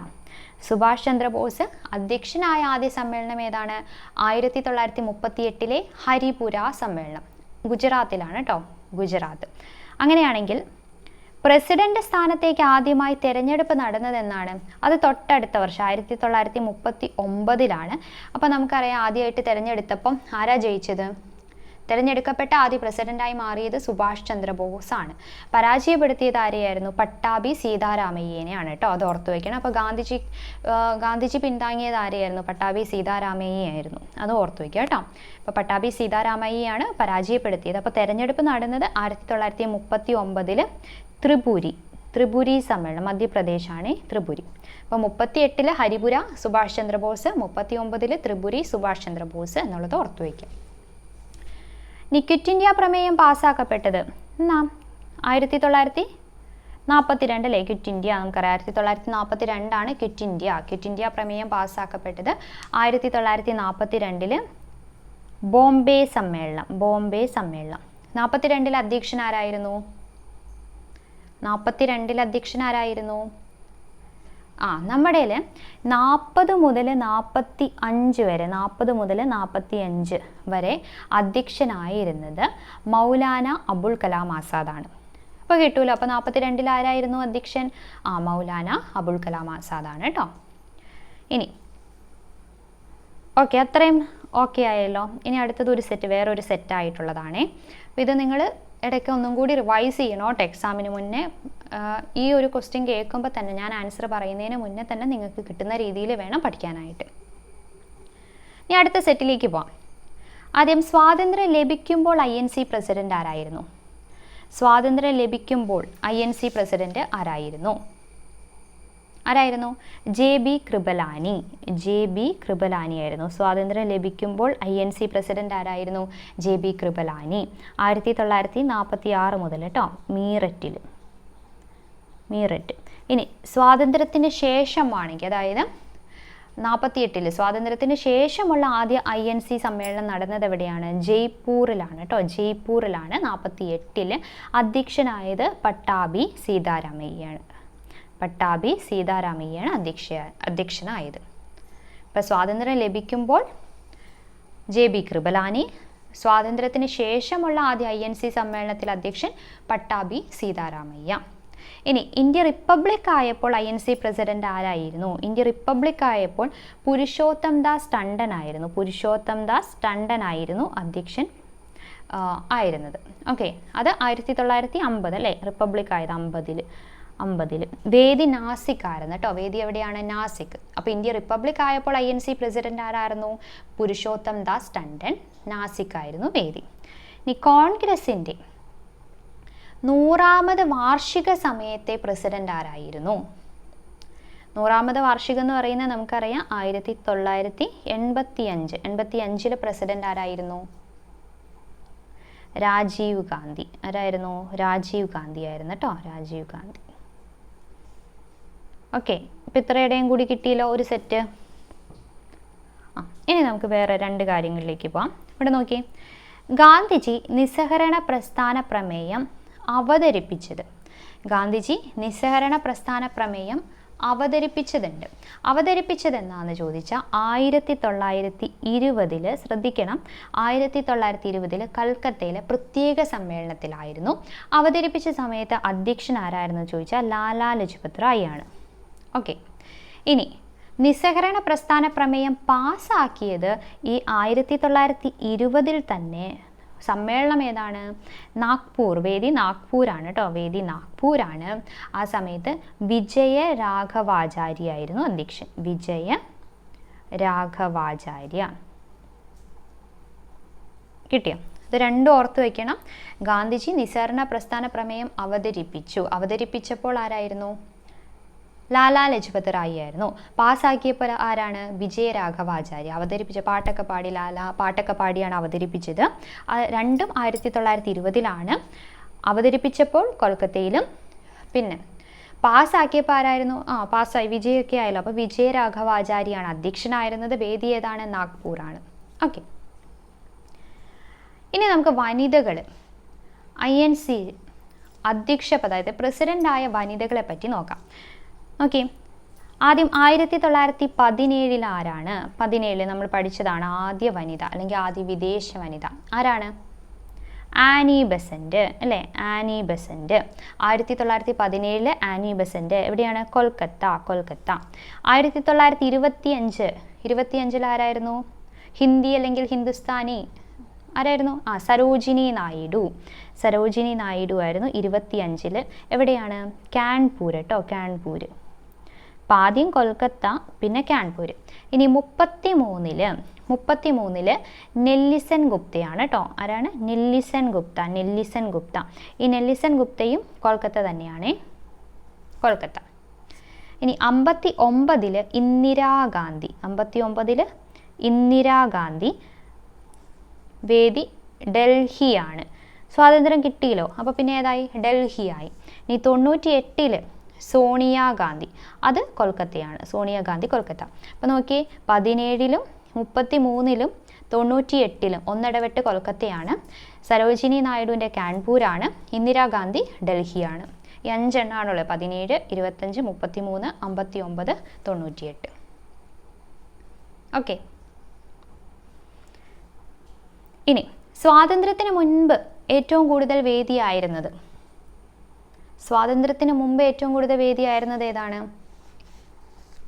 സുഭാഷ് ചന്ദ്രബോസ് അധ്യക്ഷനായ ആദ്യ സമ്മേളനം ഏതാണ്? 1938 ഹരിപുര സമ്മേളനം. ഗുജറാത്തിലാണ് കേട്ടോ. ഗുജറാത്ത്. അങ്ങനെയാണെങ്കിൽ പ്രസിഡന്റ് സ്ഥാനത്തേക്ക് ആദ്യമായി തെരഞ്ഞെടുപ്പ് നടന്നതെന്നാണ്? അത് തൊട്ടടുത്ത വർഷം 1939. അപ്പോൾ നമുക്കറിയാം ആദ്യമായിട്ട് തെരഞ്ഞെടുത്തപ്പം ആരാ ജയിച്ചത്? തിരഞ്ഞെടുക്കപ്പെട്ട ആദ്യ പ്രസിഡന്റായി മാറിയത് സുഭാഷ് ചന്ദ്രബോസ് ആണ്. പരാജയപ്പെടുത്തിയത് ആരെയായിരുന്നു? പട്ടാഭി സീതാരാമയ്യനെയാണ് കേട്ടോ. അത് ഓർത്തു വയ്ക്കണം. അപ്പോൾ ഗാന്ധിജി പിന്താങ്ങിയത് ആരെയായിരുന്നു? പട്ടാഭി സീതാരാമയ്യയായിരുന്നു. അത് ഓർത്തു വയ്ക്കുക കേട്ടോ. അപ്പോൾ പട്ടാഭി സീതാരാമയ്യയാണ് പരാജയപ്പെടുത്തിയത്. അപ്പോൾ തെരഞ്ഞെടുപ്പ് നടന്നത് 1939 ത്രിപുരി സമ്മേളനം, മധ്യപ്രദേശാണ് ത്രിപുരി. അപ്പോൾ 38 ഹരിപുര സുഭാഷ് ചന്ദ്രബോസ്, 39 ത്രിപുരി സുഭാഷ് ചന്ദ്രബോസ് എന്നുള്ളത് ഓർത്തു വയ്ക്കുക. ഇനി ക്വിറ്റ് ഇന്ത്യ പ്രമേയം പാസ്സാക്കപ്പെട്ടത് എന്നാ? 1942 അല്ലേ ക്വിറ്റ് ഇന്ത്യ? നമുക്കറിയാം 1942 ക്വിറ്റ് ഇന്ത്യ പ്രമേയം പാസ്സാക്കപ്പെട്ടത്. 1942 ബോംബെ സമ്മേളനം. 42 അധ്യക്ഷൻ ആരായിരുന്നു? 42 അധ്യക്ഷൻ ആരായിരുന്നു? നമ്മുടെ 40 മുതൽ 45 വരെ അധ്യക്ഷനായിരുന്നത് മൗലാന അബുൽ കലാം ആസാദാണ്. അപ്പോൾ കിട്ടൂല. അപ്പോൾ 42 ആരായിരുന്നു അധ്യക്ഷൻ? മൗലാന അബുൽ കലാം ആസാദാണ് കേട്ടോ. ഇനി ഓക്കെ, അത്രയും ഓക്കെ ആയല്ലോ. ഇനി അടുത്തത് വേറൊരു സെറ്റായിട്ടുള്ളതാണേ. അപ്പോൾ ഇത് നിങ്ങൾ ഇടയ്ക്ക് ഒന്നും കൂടി റിവൈസ് ചെയ്യണം കേട്ടോ. എക്സാമിന് മുന്നേ ഈ ഒരു ക്വസ്റ്റ്യൻ കേൾക്കുമ്പോൾ തന്നെ, ഞാൻ ആൻസർ പറയുന്നതിന് മുന്നേ തന്നെ നിങ്ങൾക്ക് കിട്ടുന്ന രീതിയിൽ വേണം പഠിക്കാനായിട്ട്. ഇനി അടുത്ത സെറ്റിലേക്ക് പോവാം. ആദ്യം സ്വാതന്ത്ര്യം ലഭിക്കുമ്പോൾ INC പ്രസിഡന്റ് ആരായിരുന്നു? സ്വാതന്ത്ര്യം ലഭിക്കുമ്പോൾ INC പ്രസിഡന്റ് ആരായിരുന്നു? JB കൃപലാനി ആയിരുന്നു. സ്വാതന്ത്ര്യം ലഭിക്കുമ്പോൾ INC പ്രസിഡന്റ് ആരായിരുന്നു? JB കൃപലാനി. 1946 മുതൽ കേട്ടോ, മീററ്റ്. ഇനി സ്വാതന്ത്ര്യത്തിന് ശേഷമാണെങ്കിൽ, അതായത് 48 സ്വാതന്ത്ര്യത്തിന് ശേഷമുള്ള ആദ്യ INC സമ്മേളനം നടന്നത് എവിടെയാണ്? ജയ്പൂരിലാണ് കേട്ടോ. ജയ്പൂരിലാണ്. 48 അധ്യക്ഷനായത് പട്ടാഭി സീതാരാമയ്യയാണ് അധ്യക്ഷനായത്. ഇപ്പം സ്വാതന്ത്ര്യം ലഭിക്കുമ്പോൾ JB കൃപലാനി, സ്വാതന്ത്ര്യത്തിന് ശേഷമുള്ള ആദ്യ INC സമ്മേളനത്തിൽ അധ്യക്ഷൻ പട്ടാഭി സീതാരാമയ്യ. ഇനി ഇന്ത്യ റിപ്പബ്ലിക് ആയപ്പോൾ INC പ്രസിഡന്റ് ആരായിരുന്നു? ഇന്ത്യ റിപ്പബ്ലിക് ആയപ്പോൾ പുരുഷോത്തം ദാസ് ടണ്ടൻ ആയിരുന്നു അധ്യക്ഷൻ ആയിരുന്നത്. ഓക്കെ, അത് 1950 അല്ലേ റിപ്പബ്ലിക് ആയത്? 50. വേദി നാസിക് ആയിരുന്നു കേട്ടോ. വേദി എവിടെയാണ്? നാസിക്. അപ്പോൾ ഇന്ത്യ റിപ്പബ്ലിക് ആയപ്പോൾ INC പ്രസിഡന്റ് ആരായിരുന്നു? പുരുഷോത്തം ദാസ് ടണ്ടൻ. നാസിക് ആയിരുന്നു വേദി. ഇനി കോൺഗ്രസിൻ്റെ 100ാമത് വാർഷിക സമയത്തെ പ്രസിഡന്റ് ആരായിരുന്നു? 100ാമത് വാർഷികം എന്ന് പറയുന്നത് നമുക്കറിയാം 1985 പ്രസിഡന്റ് ആരായിരുന്നു? രാജീവ് ഗാന്ധി. രാജീവ് ഗാന്ധി ആയിരുന്നു കേട്ടോ. രാജീവ് ഗാന്ധി. ഓക്കെ, ഇപ്പം ഇത്രയുടെയും കൂടി കിട്ടിയല്ലോ ഒരു സെറ്റ്. ഇനി നമുക്ക് വേറെ 2 കാര്യങ്ങളിലേക്ക് പോവാം. ഇവിടെ നോക്കി, ഗാന്ധിജി നിസ്സഹകരണ പ്രസ്ഥാന പ്രമേയം അവതരിപ്പിച്ചത്. ഗാന്ധിജി നിസ്സഹകരണ പ്രസ്ഥാന പ്രമേയം അവതരിപ്പിച്ചതെന്നാന്ന് ചോദിച്ചാൽ 1920 ശ്രദ്ധിക്കണം, 1920 കൽക്കത്തയിലെ പ്രത്യേക സമ്മേളനത്തിലായിരുന്നു. അവതരിപ്പിച്ച സമയത്ത് അധ്യക്ഷൻ ആരായിരുന്നു ചോദിച്ചാൽ ലാലാ ലജ്പത് റായ് ആണ്. ഓക്കെ, ഇനി നിസ്സഹകരണ പ്രസ്ഥാന പ്രമേയം പാസ്സാക്കിയത് ഈ 1920 തന്നെ. സമ്മേളനം ഏതാണ്? നാഗ്പൂർ. വേദി നാഗ്പൂരാണ് കേട്ടോ. വേദി നാഗ്പൂരാണ്. ആ സമയത്ത് വിജയ രാഘവാചാര്യ ആയിരുന്നു അധ്യക്ഷൻ. വിജയ രാഘവാചാര്യ. കിട്ടിയോ? ഇത് 2 ഓർത്ത് വയ്ക്കണം. ഗാന്ധിജി നിസ്സഹകരണ പ്രസ്ഥാന പ്രമേയം അവതരിപ്പിച്ചപ്പോൾ ആരായിരുന്നു? ലാലാ ലജ്പത് റായ് ആയിരുന്നു. പാസ്സാക്കിയപ്പോൾ ആരാണ്? വിജയ രാഘവാചാര്യ. അവതരിപ്പിച്ച പാട്ടൊക്കെ പാടിയാണ് അവതരിപ്പിച്ചത്. 2ഉം 1920 അവതരിപ്പിച്ചപ്പോൾ കൊൽക്കത്തയിലും, പിന്നെ പാസ്സാക്കിയപ്പോൾ ആരായിരുന്നു? പാസ്സായി വിജയൊക്കെ ആയല്ലോ. അപ്പോൾ വിജയ രാഘവാചാര്യാണ് അധ്യക്ഷനായിരുന്നത്. വേദി ഏതാണ്? നാഗ്പൂറാണ്. ഓക്കെ, ഇനി നമുക്ക് വനിതകൾ INC അധ്യക്ഷ പദായത് പ്രസിഡൻ്റായ വനിതകളെ പറ്റി നോക്കാം. ഓക്കെ, ആദ്യം 1917 ആരാണ്? 17 നമ്മൾ പഠിച്ചതാണ് ആദ്യ വനിത അല്ലെങ്കിൽ ആദ്യ വിദേശ വനിത ആരാണ്? ആനി ബസന്റ് അല്ലേ, ആനി ബസന്റ്. 1917 ആനി ബസന്റ് എവിടെയാണ്? കൊൽക്കത്ത. 1925 ആരായിരുന്നു? ഹിന്ദി അല്ലെങ്കിൽ ഹിന്ദുസ്ഥാനി ആരായിരുന്നു? സരോജിനി നായിഡു ആയിരുന്നു 25. എവിടെയാണ്? കാൺപൂർ കേട്ടോ, കാൺപൂർ. അപ്പം ആദ്യം കൊൽക്കത്ത, പിന്നെ കാൺപൂർ. ഇനി 33 നെല്ലിസൺ ഗുപ്തയാണ് കേട്ടോ. ആരാണ്? നെല്ലിസൺ ഗുപ്ത. ഈ നെല്ലിസൺ ഗുപ്തയും കൊൽക്കത്ത തന്നെയാണ്, കൊൽക്കത്ത. ഇനി 59 ഇന്ദിരാഗാന്ധി. വേദി ഡൽഹിയാണ്. സ്വാതന്ത്ര്യം കിട്ടിയല്ലോ, അപ്പോൾ പിന്നെ ഏതായി? ഡൽഹിയായി. ഇനി 98 സോണിയാഗാന്ധി, അത് കൊൽക്കത്തയാണ്. സോണിയാഗാന്ധി കൊൽക്കത്ത. അപ്പോൾ നോക്കിയേ, 17 33 98 ഒന്നിടവിട്ട് കൊൽക്കത്തയാണ്. സരോജിനി നായിഡുവിൻ്റെ കാൺപൂരാണ്. ഇന്ദിരാഗാന്ധി ഡൽഹിയാണ്. ഈ 5 എണ്ണമാണുള്ളത്: 17, 25, 33, 59, 98. ഓക്കെ. ഇനി സ്വാതന്ത്ര്യത്തിന് മുൻപ് ഏറ്റവും കൂടുതൽ വേദിയായിരുന്നത് ഏതാണ്?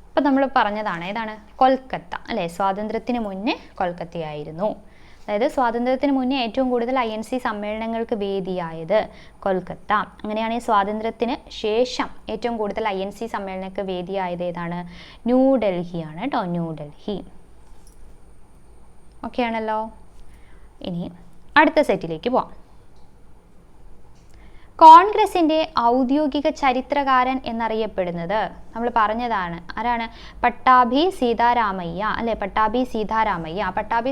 ഇപ്പം നമ്മൾ പറഞ്ഞതാണ്, ഏതാണ്? കൊൽക്കത്ത അല്ലേ. സ്വാതന്ത്ര്യത്തിന് മുന്നേ കൊൽക്കത്തയായിരുന്നു. അതായത് സ്വാതന്ത്ര്യത്തിന് മുന്നേ ഏറ്റവും കൂടുതൽ INC സമ്മേളനങ്ങൾക്ക് വേദിയായത് കൊൽക്കത്ത. അങ്ങനെയാണെങ്കിൽ സ്വാതന്ത്ര്യത്തിന് ശേഷം ഏറ്റവും കൂടുതൽ INC സമ്മേളനങ്ങൾക്ക് വേദിയായത് ഏതാണ്? ന്യൂഡൽഹിയാണ് കേട്ടോ, ന്യൂഡൽഹി. ഓക്കെ ആണല്ലോ. ഇനി അടുത്ത സെറ്റിലേക്ക് പോവാം. കോൺഗ്രസിൻ്റെ ഔദ്യോഗിക ചരിത്രകാരൻ എന്നറിയപ്പെടുന്നത് നമ്മൾ പറഞ്ഞതാണ്. ആരാണ്? പട്ടാഭി സീതാരാമയ്യ അല്ലെ, പട്ടാഭി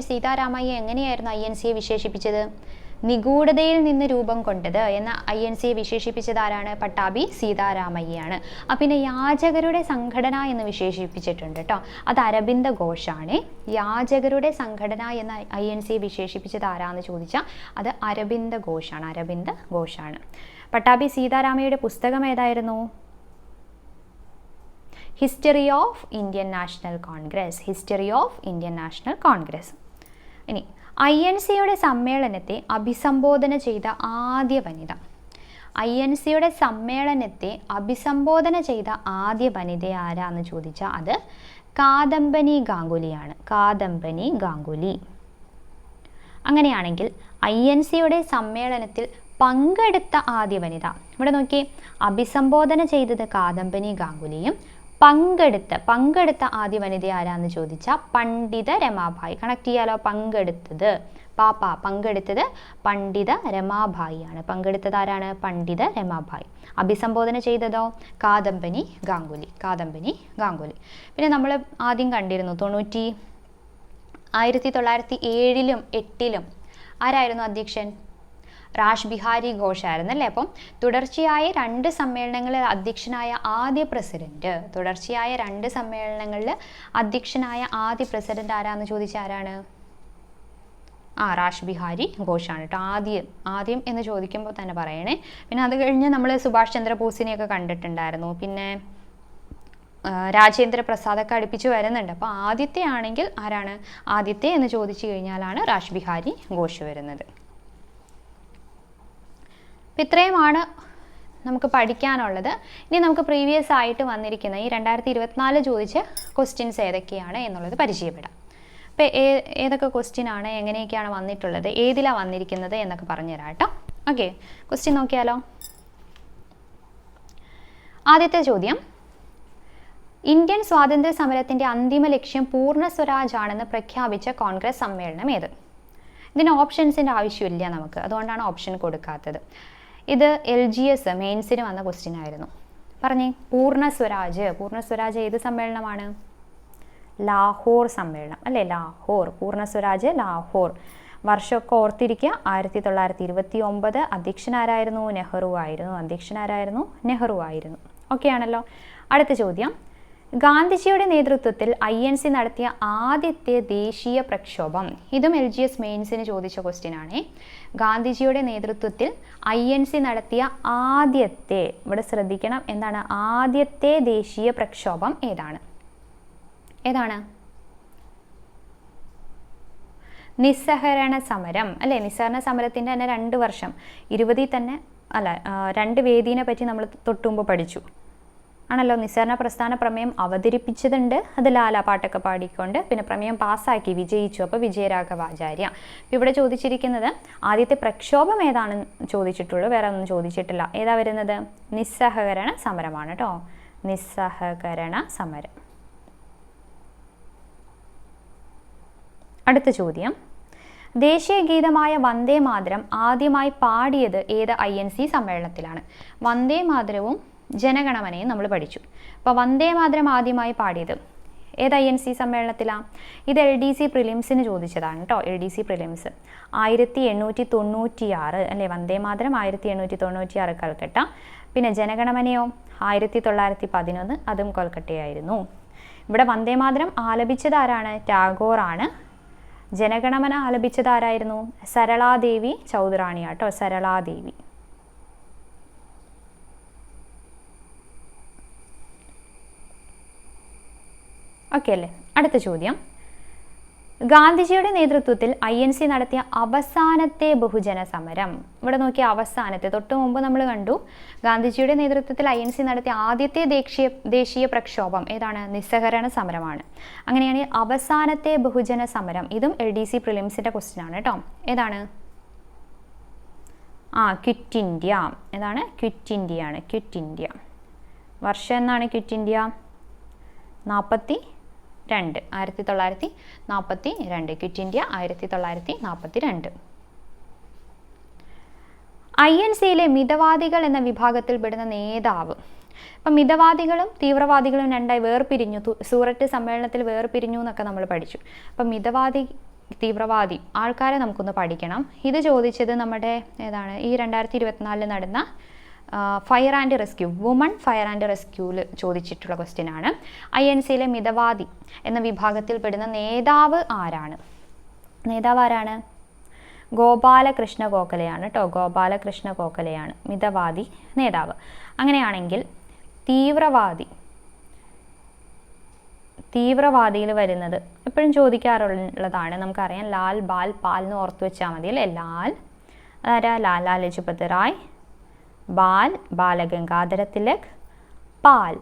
സീതാരാമയ്യ എങ്ങനെയായിരുന്നു INCയെ വിശേഷിപ്പിച്ചത്? നിഗൂഢതയിൽ നിന്ന് രൂപം കൊണ്ടത് എന്ന INCയെ വിശേഷിപ്പിച്ചത് ആരാണ്? പട്ടാഭി സീതാരാമയ്യാണ്. പിന്നെ യാചകരുടെ സംഘടന എന്ന് വിശേഷിപ്പിച്ചിട്ടുണ്ട് കേട്ടോ, അത് അരബിന്ദ ഘോഷാണ്. യാചകരുടെ സംഘടന എന്ന INCയെ വിശേഷിപ്പിച്ചത് ആരാന്ന് ചോദിച്ചാൽ അത് അരബിന്ദ ഘോഷാണ്. പട്ടാഭി സീതാരാമയ്യയുടെ പുസ്തകം ഏതായിരുന്നു? History of Indian national Congress. ഇനി INCയുടെ സമ്മേളനത്തെ അഭിസംബോധന ചെയ്ത ആദ്യ വനിത ആരാന്ന് ചോദിച്ചാൽ അത് കാദംബനി ഗാംഗുലി. അങ്ങനെയാണെങ്കിൽ INCയുടെ സമ്മേളനത്തിൽ പങ്കെടുത്ത ആദ്യ വനിത, ഇവിടെ നോക്കി, അഭിസംബോധന ചെയ്തത് കാദംബനി ഗാംഗുലിയും പങ്കെടുത്ത ആദ്യ വനിത ആരാന്ന് ചോദിച്ചാൽ പണ്ഡിത രമാഭായി. കണക്ട് ചെയ്യാലോ. പങ്കെടുത്തത് പണ്ഡിത രമാഭായിയാണ്. പങ്കെടുത്തത് ആരാണ്? പണ്ഡിത രമാഭായി. അഭിസംബോധന ചെയ്തതോ? കാദംബനി ഗാംഗുലി. പിന്നെ നമ്മൾ ആദ്യം കണ്ടിരുന്നു 1907 8 ആരായിരുന്നു അധ്യക്ഷൻ? റാഷ് ബിഹാരി ഘോഷ് ആയിരുന്നു അല്ലേ. അപ്പം തുടർച്ചയായ 2 സമ്മേളനങ്ങളിൽ അധ്യക്ഷനായ ആദ്യ പ്രസിഡന്റ് ആരാന്ന് ചോദിച്ചാൽ ആരാണ്? റാഷ് ബിഹാരി ഘോഷാണ് കേട്ടോ. ആദ്യം എന്ന് ചോദിക്കുമ്പോൾ തന്നെ പറയണേ. പിന്നെ അത് കഴിഞ്ഞ് നമ്മൾ സുഭാഷ് ചന്ദ്രബോസിനെയൊക്കെ കണ്ടിട്ടുണ്ടായിരുന്നു. പിന്നെ രാജേന്ദ്ര പ്രസാദൊക്കെ അടുപ്പിച്ച് വരുന്നുണ്ട്. അപ്പോൾ ആദ്യത്തെ ആണെങ്കിൽ ആരാണ്? ആദ്യത്തെ എന്ന് ചോദിച്ചു കഴിഞ്ഞാലാണ് റാഷ് ബിഹാരി ഘോഷ് വരുന്നത്. അപ്പം ഇത്രയുമാണ് നമുക്ക് പഠിക്കാനുള്ളത്. ഇനി നമുക്ക് പ്രീവിയസ് ആയിട്ട് വന്നിരിക്കുന്ന ഈ 2024 ചോദിച്ച ക്വസ്റ്റ്യൻസ് ഏതൊക്കെയാണ് എന്നുള്ളത് പരിചയപ്പെടാം. അപ്പോൾ ഏതൊക്കെ ക്വസ്റ്റ്യൻ ആണ്, എങ്ങനെയൊക്കെയാണ് വന്നിട്ടുള്ളത്, ഏതിലാണ് വന്നിരിക്കുന്നത് എന്നൊക്കെ പറഞ്ഞുതരാം കേട്ടോ. ഓക്കെ, ക്വസ്റ്റ്യൻ നോക്കിയാലോ. ആദ്യത്തെ ചോദ്യം: ഇന്ത്യൻ സ്വാതന്ത്ര്യ സമരത്തിൻ്റെ അന്തിമ ലക്ഷ്യം പൂർണ്ണ സ്വരാജ് ആണെന്ന് പ്രഖ്യാപിച്ച കോൺഗ്രസ് സമ്മേളനം ഏത്? ഇതിന് ഓപ്ഷൻസിൻ്റെ ആവശ്യമില്ല നമുക്ക്, അതുകൊണ്ടാണ് ഓപ്ഷൻ കൊടുക്കാത്തത്. ഇത് LGS മെയിൻസിന് വന്ന ക്വസ്റ്റ്യൻ ആയിരുന്നു. പറഞ്ഞേ, പൂർണ്ണ സ്വരാജ് ഏത് സമ്മേളനമാണ്? ലാഹോർ സമ്മേളനം അല്ലേ, ലാഹോർ. പൂർണ്ണ സ്വരാജ് ലാഹോർ. വർഷമൊക്കെ ഓർത്തിരിക്കുക. 1929. അധ്യക്ഷനാരായിരുന്നു? നെഹ്റു ആയിരുന്നു. ഓക്കെ ആണല്ലോ. അടുത്ത ചോദ്യം: ഗാന്ധിജിയുടെ നേതൃത്വത്തിൽ INC നടത്തിയ ആദ്യത്തെ ദേശീയ പ്രക്ഷോഭം. ഇതും LGS മെയിൻസിന് ചോദിച്ച ക്വസ്റ്റ്യൻ ആണ്. ഗാന്ധിജിയുടെ നേതൃത്വത്തിൽ INC നടത്തിയ ആദ്യത്തെ, ഇവിടെ ശ്രദ്ധിക്കണം, എന്താണ് ആദ്യത്തെ ദേശീയ പ്രക്ഷോഭം? ഏതാണ്? നിസ്സഹകരണ സമരം അല്ലേ? നിസ്സഹകരണ സമരത്തിൻ്റെ തന്നെ 2 വർഷം 20 തന്നെ അല്ല 2 വേദീനെ പറ്റി നമ്മൾ തൊട്ടുമുമ്പ് പഠിച്ചു ആണല്ലോ. നിസ്സഹകരണ പ്രസ്ഥാന പ്രമേയം അവതരിപ്പിച്ചതുണ്ട്, അത് ലാല പാട്ടൊക്കെ പാടിക്കൊണ്ട്. പിന്നെ പ്രമേയം പാസ്സാക്കി വിജയിച്ചു, അപ്പോൾ വിജയരാഘവാചാര്യ. ഇവിടെ ചോദിച്ചിരിക്കുന്നത് ആദ്യത്തെ പ്രക്ഷോഭം ഏതാണെന്ന് ചോദിച്ചിട്ടുള്ളൂ, വേറെ ഒന്നും ചോദിച്ചിട്ടില്ല. ഏതാ വരുന്നത്? നിസ്സഹകരണ സമരമാണ് കേട്ടോ, നിസ്സഹകരണ സമരം. അടുത്ത ചോദ്യം, ദേശീയ ഗീതമായ വന്ദേ മാതരം ആദ്യമായി പാടിയത് ഏത് INC സമ്മേളനത്തിലാണ്? വന്ദേ മാതരവും ജനഗണമനയും നമ്മൾ പഠിച്ചു. അപ്പോൾ വന്ദേ മാതരം ആദ്യമായി പാടിയത് ഏത് INC സമ്മേളനത്തിലാണ്? ഇത് LDC പ്രിലിംസിന് ചോദിച്ചതാണ് കേട്ടോ, LDC പ്രിലിംസ് 1896 അല്ലേ? വന്ദേ മാതരം 1896 കൽക്കട്ട. പിന്നെ ജനഗണമനയോ 1911, അതും കൊൽക്കട്ടയായിരുന്നു. ഇവിടെ വന്ദേ മാതരം ആലപിച്ചത് ആരാണ്? ടാഗോർ ആണ്. ജനഗണമന ആലപിച്ചത് ആരായിരുന്നു? സരളാദേവി ചൗധറാണിയാട്ടോ, സരളാദേവി. ഓക്കെ അല്ലേ? അടുത്ത ചോദ്യം, ഗാന്ധിജിയുടെ നേതൃത്വത്തിൽ INC നടത്തിയ അവസാനത്തെ ബഹുജന സമരം. ഇവിടെ നോക്കിയ അവസാനത്തെ, തൊട്ട് മുമ്പ് നമ്മൾ കണ്ടു ഗാന്ധിജിയുടെ നേതൃത്വത്തിൽ INC നടത്തിയ ആദ്യത്തെ ദേശീയ പ്രക്ഷോഭം ഏതാണ്? നിസ്സഹകരണ സമരമാണ്. അങ്ങനെയാണ് അവസാനത്തെ ബഹുജന സമരം. ഇതും LDC പ്രിലിംസിന്റെ ക്വസ്റ്റ്യൻ ആണ് കേട്ടോ. ഏതാണ്? Quit India. ഏതാണ്? ക്വിറ്റ് ഇന്ത്യ ആണ്. Quit India. വർഷം എന്നാണ് ക്വിറ്റ് ഇന്ത്യ? 1942. Quit India 1942. INCയിലെ മിതവാദികൾ എന്ന വിഭാഗത്തിൽ പെടുന്ന നേതാവ്. അപ്പം മിതവാദികളും തീവ്രവാദികളും രണ്ടായി വേർപിരിഞ്ഞു, സൂററ്റ് സമ്മേളനത്തിൽ വേർപിരിഞ്ഞു എന്നൊക്കെ നമ്മൾ പഠിച്ചു. അപ്പം മിതവാദി തീവ്രവാദി ആൾക്കാരെ നമുക്കൊന്ന് പഠിക്കണം. ഇത് ചോദിച്ചത് നമ്മുടെ ഏതാണ്? ഈ 2024 നടന്ന fire and rescue, woman fire and റെസ്ക്യൂവിൽ ചോദിച്ചിട്ടുള്ള ക്വസ്റ്റ്യൻ ആണ്. INCയിലെ മിതവാദി എന്ന വിഭാഗത്തിൽ പെടുന്ന നേതാവ് ആരാണ്? നേതാവ് ആരാണ്? ഗോപാലകൃഷ്ണ ഗോഖലെയാണ് കേട്ടോ, ഗോപാലകൃഷ്ണ ഗോഖലെയാണ് മിതവാദി നേതാവ്. അങ്ങനെയാണെങ്കിൽ തീവ്രവാദിയിൽ വരുന്നത് എപ്പോഴും ചോദിക്കാറുള്ളതാണ്, നമുക്കറിയാം. ലാൽ, ബാൽ, പാൽ എന്ന് ഓർത്ത് വെച്ചാൽ മതി അല്ലേ? ലാൽ ആരാ? ലാലാ ലജ്പത് റായ്. ബാൽ ബാലഗംഗാധര തിലക്. പാൽ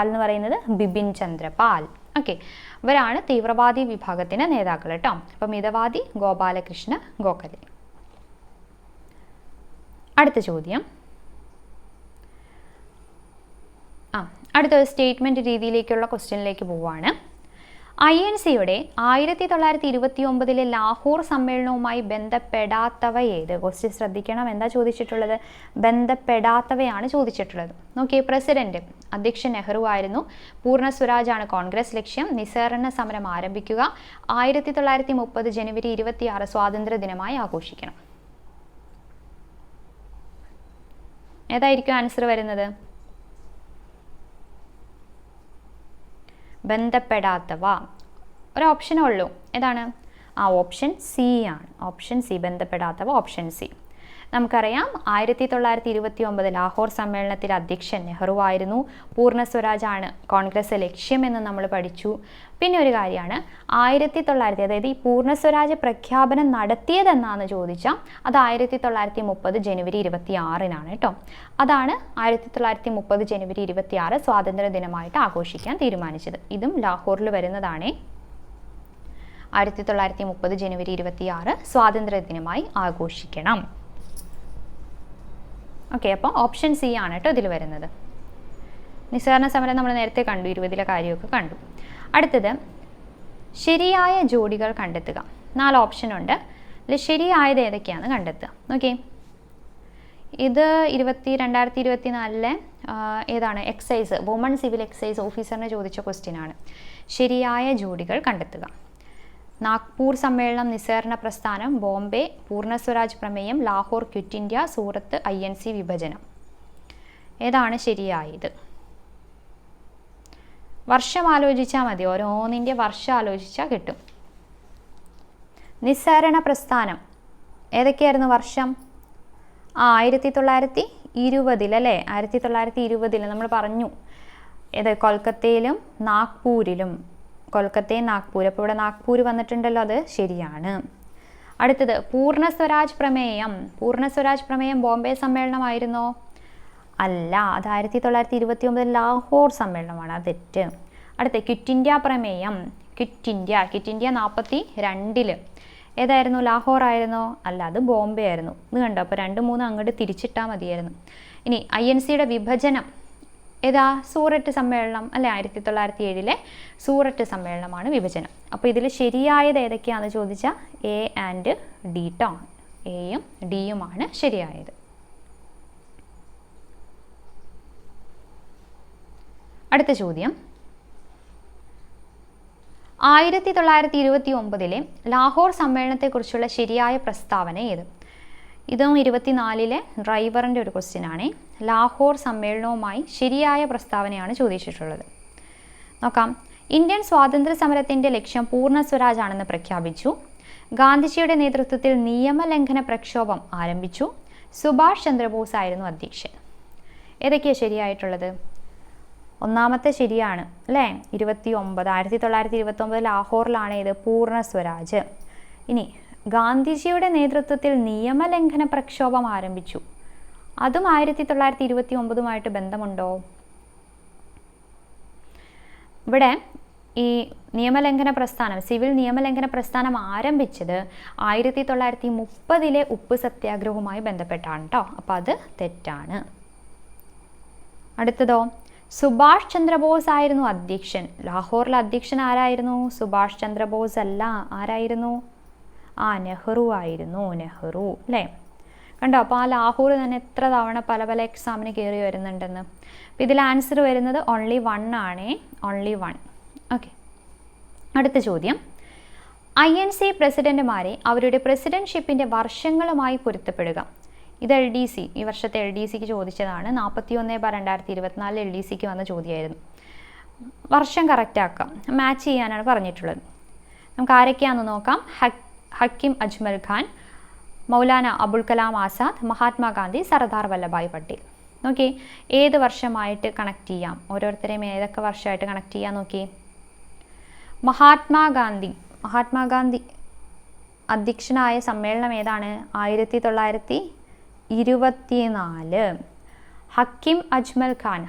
എന്ന് പറയുന്നത് ബിപിൻ ചന്ദ്ര പാൽ. ഓക്കെ, ഇവരാണ് തീവ്രവാദി വിഭാഗത്തിന്റെ നേതാക്കൾ കേട്ടോ. അപ്പം മിതവാദി ഗോപാലകൃഷ്ണ ഗോഖലെ. അടുത്ത ചോദ്യം, അടുത്ത സ്റ്റേറ്റ്മെന്റ് രീതിയിലേക്കുള്ള ക്വസ്റ്റ്യനിലേക്ക് പോവുകയാണ്. INCയുടെ 1929 ലാഹോർ സമ്മേളനവുമായി ബന്ധപ്പെടാത്തവ ഏത്? ക്വസ്റ്റ്യൻ ശ്രദ്ധിക്കണം, എന്താ ചോദിച്ചിട്ടുള്ളത്? ബന്ധപ്പെടാത്തവയാണ് ചോദിച്ചിട്ടുള്ളത്. നോക്കിയേ, പ്രസിഡന്റ് അധ്യക്ഷൻ നെഹ്റു ആയിരുന്നു. പൂർണ്ണ സ്വരാജാണ് കോൺഗ്രസ് ലക്ഷ്യം. നിസ്സഹകരണ സമരം ആരംഭിക്കുക. 1930 ജനുവരി 26 സ്വാതന്ത്ര്യ ദിനമായി ആഘോഷിക്കണം. ഏതായിരിക്കും ആൻസർ വരുന്നത്? ബന്ധപ്പെടാത്തവ. ഒരു ഓപ്ഷനേ ഉള്ളൂ, ഏതാണ്? ഓപ്ഷൻ സി ആണ്. ഓപ്ഷൻ സി, ബന്ധപ്പെടാത്തവ, ഓപ്ഷൻ സി. നമുക്കറിയാം 1929 ലാഹോർ സമ്മേളനത്തിൽ അധ്യക്ഷൻ നെഹ്റു ആയിരുന്നു. പൂർണ്ണ സ്വരാജാണ് കോൺഗ്രസ് ലക്ഷ്യമെന്ന് നമ്മൾ പഠിച്ചു. പിന്നെ ഒരു കാര്യമാണ്, 1900, അതായത് ഈ പൂർണ്ണ സ്വരാജ് പ്രഖ്യാപനം നടത്തിയതെന്നാന്ന് ചോദിച്ചാൽ അത് 1930 ജനുവരി 26 കേട്ടോ. അതാണ് 1930 ജനുവരി 26 സ്വാതന്ത്ര്യ ദിനമായിട്ട് ആഘോഷിക്കാൻ തീരുമാനിച്ചത്. ഇതും ലാഹോറിൽ വരുന്നതാണേ. 1930 ജനുവരി 26 സ്വാതന്ത്ര്യ ദിനമായി ആഘോഷിക്കണം. ഓക്കെ, അപ്പോൾ ഓപ്ഷൻ സി ആണ് കേട്ടോ ഇതിൽ വരുന്നത്. നിസ്സഹകരണ സമരം നമ്മൾ നേരത്തെ കണ്ടു, 20 കാര്യമൊക്കെ കണ്ടു. അടുത്തത്, ശരിയായ ജോഡികൾ കണ്ടെത്തുക. 4 ഓപ്ഷൻ ഉണ്ട്. അതിൽ ശരിയായത് ഏതൊക്കെയാണെന്ന് കണ്ടെത്തുക. ഓക്കെ, ഇത് 2024 ഏതാണ്? എക്സൈസ്, വുമൺ സിവിൽ എക്സൈസ് ഓഫീസറിനെ ചോദിച്ച ക്വസ്റ്റ്യൻ ആണ്. ശരിയായ ജോഡികൾ കണ്ടെത്തുക. നാഗ്പൂർ സമ്മേളനം, നിസ്സഹകരണ പ്രസ്ഥാനം, ബോംബെ പൂർണ്ണ സ്വരാജ് പ്രമേയം, ലാഹോർ ക്വിറ്റ് ഇന്ത്യ, സൂറത്ത് INC വിഭജനം. ഏതാണ് ശരിയായത്? വർഷം ആലോചിച്ചാൽ മതി, ഓരോന്നിൻ്റെ വർഷം ആലോചിച്ചാൽ കിട്ടും. നിസ്സഹകരണ പ്രസ്ഥാനം ഏതൊക്കെയായിരുന്നു വർഷം? 1920 അല്ലേ? 1920 നമ്മൾ പറഞ്ഞു. ഏത്? കൊൽക്കത്തയിലും നാഗ്പൂരിലും. കൊൽക്കത്തയും നാഗ്പൂർ. അപ്പോൾ ഇവിടെ നാഗ്പൂർ വന്നിട്ടുണ്ടല്ലോ, അത് ശരിയാണ്. അടുത്തത് പൂർണ്ണ സ്വരാജ് പ്രമേയം. പൂർണ്ണ സ്വരാജ് പ്രമേയം ബോംബെ സമ്മേളനമായിരുന്നോ? അല്ല, അത് 1929 ലാഹോർ സമ്മേളനമാണ്. അത് തെറ്റ്. അടുത്ത ക്വിറ്റ് ഇന്ത്യ പ്രമേയം. ക്വിറ്റ് ഇന്ത്യ 42 ഏതായിരുന്നു? ലാഹോർ ആയിരുന്നോ? അല്ല, അത് ബോംബെ ആയിരുന്നു. ഇത് കണ്ടോ? അപ്പോൾ 2, 3 അങ്ങോട്ട് തിരിച്ചിട്ടാൽ മതിയായിരുന്നു. ഇനി INCയുടെ വിഭജനം ഏതാ? സൂററ്റ് സമ്മേളനം അല്ലെ? 1907 സൂററ്റ് സമ്മേളനമാണ് വിഭജനം. അപ്പോൾ ഇതിൽ ശരിയായത് ഏതൊക്കെയാണെന്ന് ചോദിച്ചാൽ A and D ട്ടോ. എയും ഡിയുമാണ് ശരിയായത്. അടുത്ത ചോദ്യം, 1929 ലാഹോർ സമ്മേളനത്തെക്കുറിച്ചുള്ള ശരിയായ പ്രസ്താവന ഏത്? ഇതും 24 ഡ്രൈവറിൻ്റെ ഒരു ക്വസ്റ്റ്യൻ ആണ്. ലാഹോർ സമ്മേളനവുമായി ശരിയായ പ്രസ്താവനയാണ് ചോദിച്ചിട്ടുള്ളത്. നോക്കാം. ഇന്ത്യൻ സ്വാതന്ത്ര്യ സമരത്തിൻ്റെ ലക്ഷ്യം പൂർണ്ണ സ്വരാജ് ആണെന്ന് പ്രഖ്യാപിച്ചു. ഗാന്ധിജിയുടെ നേതൃത്വത്തിൽ നിയമലംഘന പ്രക്ഷോഭം ആരംഭിച്ചു. സുഭാഷ് ചന്ദ്രബോസ് ആയിരുന്നു അധ്യക്ഷൻ. ഏതൊക്കെയാണ് ശരിയായിട്ടുള്ളത്? ഒന്നാമത്തെ ശരിയാണ് അല്ലേ? 1929 ലാഹോറിലാണ് ഇത് പൂർണ്ണ സ്വരാജ്. ഇനി ഗാന്ധിജിയുടെ നേതൃത്വത്തിൽ നിയമലംഘന പ്രക്ഷോഭം ആരംഭിച്ചു, അതും 1929 ബന്ധമുണ്ടോ? ഇവിടെ ഈ നിയമലംഘന പ്രസ്ഥാനം, സിവിൽ നിയമലംഘന പ്രസ്ഥാനം ആരംഭിച്ചത് 1930 ഉപ്പ് സത്യാഗ്രഹവുമായി ബന്ധപ്പെട്ടാണ് കേട്ടോ. അപ്പോൾ അത് തെറ്റാണ്. അടുത്തതോ, സുഭാഷ് ചന്ദ്രബോസ് ആയിരുന്നു അധ്യക്ഷൻ. ലാഹോറിലെ അധ്യക്ഷൻ ആരായിരുന്നു? സുഭാഷ് ചന്ദ്രബോസ് അല്ല. ആരായിരുന്നു? നെഹ്റു ആയിരുന്നു. നെഹ്റു അല്ലേ? കണ്ടോ? അപ്പോൾ ആ ലാഹോർ തന്നെ എത്ര തവണ പല പല എക്സാമിന് കയറി വരുന്നുണ്ടെന്ന്. അപ്പോൾ ഇതിൽ ആൻസർ വരുന്നത് ഓൺലി 1 ആണേ. ഓൺലി 1. ഓക്കെ. അടുത്ത ചോദ്യം, INC പ്രസിഡന്റുമാരെ അവരുടെ പ്രസിഡന്റ്ഷിപ്പിൻ്റെ വർഷങ്ങളുമായി പൊരുത്തപ്പെടുക. ഇത് LDC, ഈ വർഷത്തെ LDCക്ക് ചോദിച്ചതാണ്. 41/2024 LDCക്ക് വന്ന ചോദ്യമായിരുന്നു. വർഷം കറക്റ്റാക്കാം, മാച്ച് ചെയ്യാനാണ് പറഞ്ഞിട്ടുള്ളത്. നമുക്ക് ആരൊക്കെയാണെന്ന് നോക്കാം. ഹക്കിം അജ്മൽ ഖാൻ, മൗലാന അബുൽ കലാം ആസാദ്, മഹാത്മാഗാന്ധി, സർദാർ വല്ലഭായ് പട്ടേൽ. നോക്കി ഏത് വർഷമായിട്ട് കണക്ട് ചെയ്യാം? ഓരോരുത്തരെയും ഏതൊക്കെ വർഷമായിട്ട് കണക്ട് ചെയ്യാൻ നോക്കി. മഹാത്മാഗാന്ധി അധ്യക്ഷനായ സമ്മേളനം ഏതാണ്? 1924. ഹക്കിം അജ്മൽ ഖാൻ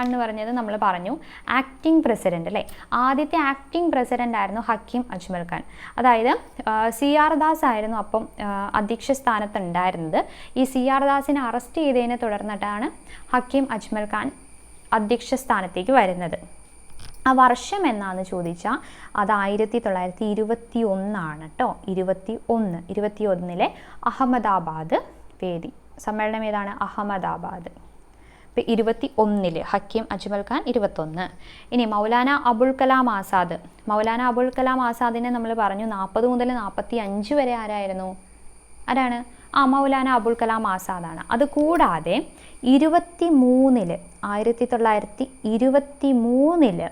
എന്ന് പറഞ്ഞത് നമ്മൾ പറഞ്ഞു ആക്ടിംഗ് പ്രസിഡന്റ് അല്ലേ? ആദ്യത്തെ ആക്ടിംഗ് പ്രസിഡന്റ് ആയിരുന്നു ഹക്കിം അജ്മൽ ഖാൻ. അതായത് CR ദാസ് ആയിരുന്നു അപ്പം അധ്യക്ഷ സ്ഥാനത്ത് ഉണ്ടായിരുന്നത്. ഈ CR ദാസിനെ അറസ്റ്റ് ചെയ്തതിനെ തുടർന്നിട്ടാണ് ഹക്കിം അജ്മൽ ഖാൻ അധ്യക്ഷ സ്ഥാനത്തേക്ക് വരുന്നത്. ആ വർഷം എന്നാന്ന് ചോദിച്ചാൽ അത് 1921 ആണ് കേട്ടോ. 21 അഹമ്മദാബാദ് വേദി. സമ്മേളനം ഏതാണ്? അഹമ്മദാബാദ്. ഇപ്പം 21 ഹക്കിം അജ്മൽ ഖാൻ 21. ഇനി മൗലാന അബുൽ കലാം ആസാദിനെ നമ്മൾ പറഞ്ഞു 40 മുതൽ 45 വരെ ആരായിരുന്നു? ആരാണ്? മൗലാന അബുൽ കലാം ആസാദാണ്. അതുകൂടാതെ 1923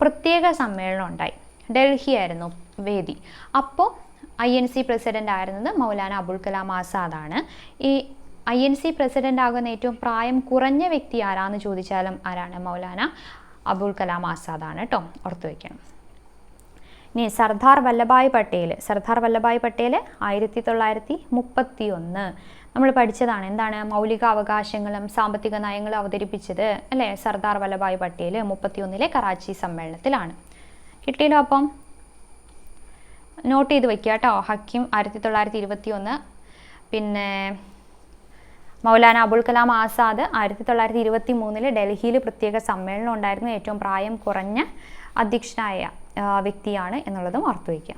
പ്രത്യേക സമ്മേളനം ഉണ്ടായി. ഡൽഹി ആയിരുന്നു വേദി. അപ്പോൾ INC പ്രസിഡന്റ് ആയിരുന്നത് മൗലാന അബുൽ കലാം ആസാദാണ്. ഈ INC പ്രസിഡന്റ് ആകുന്ന ഏറ്റവും പ്രായം കുറഞ്ഞ വ്യക്തി ആരാന്ന് ചോദിച്ചാലും ആരാണ്? മൗലാന അബുൽ കലാം ആസാദാണ് കേട്ടോ. ഓർത്തു വയ്ക്കണം. ഇനി സർദാർ വല്ലഭായ് പട്ടേൽ 1931 നമ്മൾ പഠിച്ചതാണ്. എന്താണ്? മൗലിക അവകാശങ്ങളും സാമ്പത്തിക നയങ്ങളും അവതരിപ്പിച്ചത് അല്ലേ? സർദാർ വല്ലഭായ് പട്ടേൽ 31 കറാച്ചി സമ്മേളനത്തിലാണ്. കിട്ടിയല്ലോ? അപ്പം നോട്ട് ചെയ്ത് വയ്ക്കുക കേട്ടോ. ഹക്കിം 1921, പിന്നെ മൗലാന അബുൽ കലാം ആസാദ് 1923 ഡൽഹിയിൽ പ്രത്യേക സമ്മേളനം ഉണ്ടായിരുന്നു. ഏറ്റവും പ്രായം കുറഞ്ഞ അധ്യക്ഷനായ വ്യക്തിയാണ് എന്നുള്ളതും ഓർത്തു വയ്ക്കുക.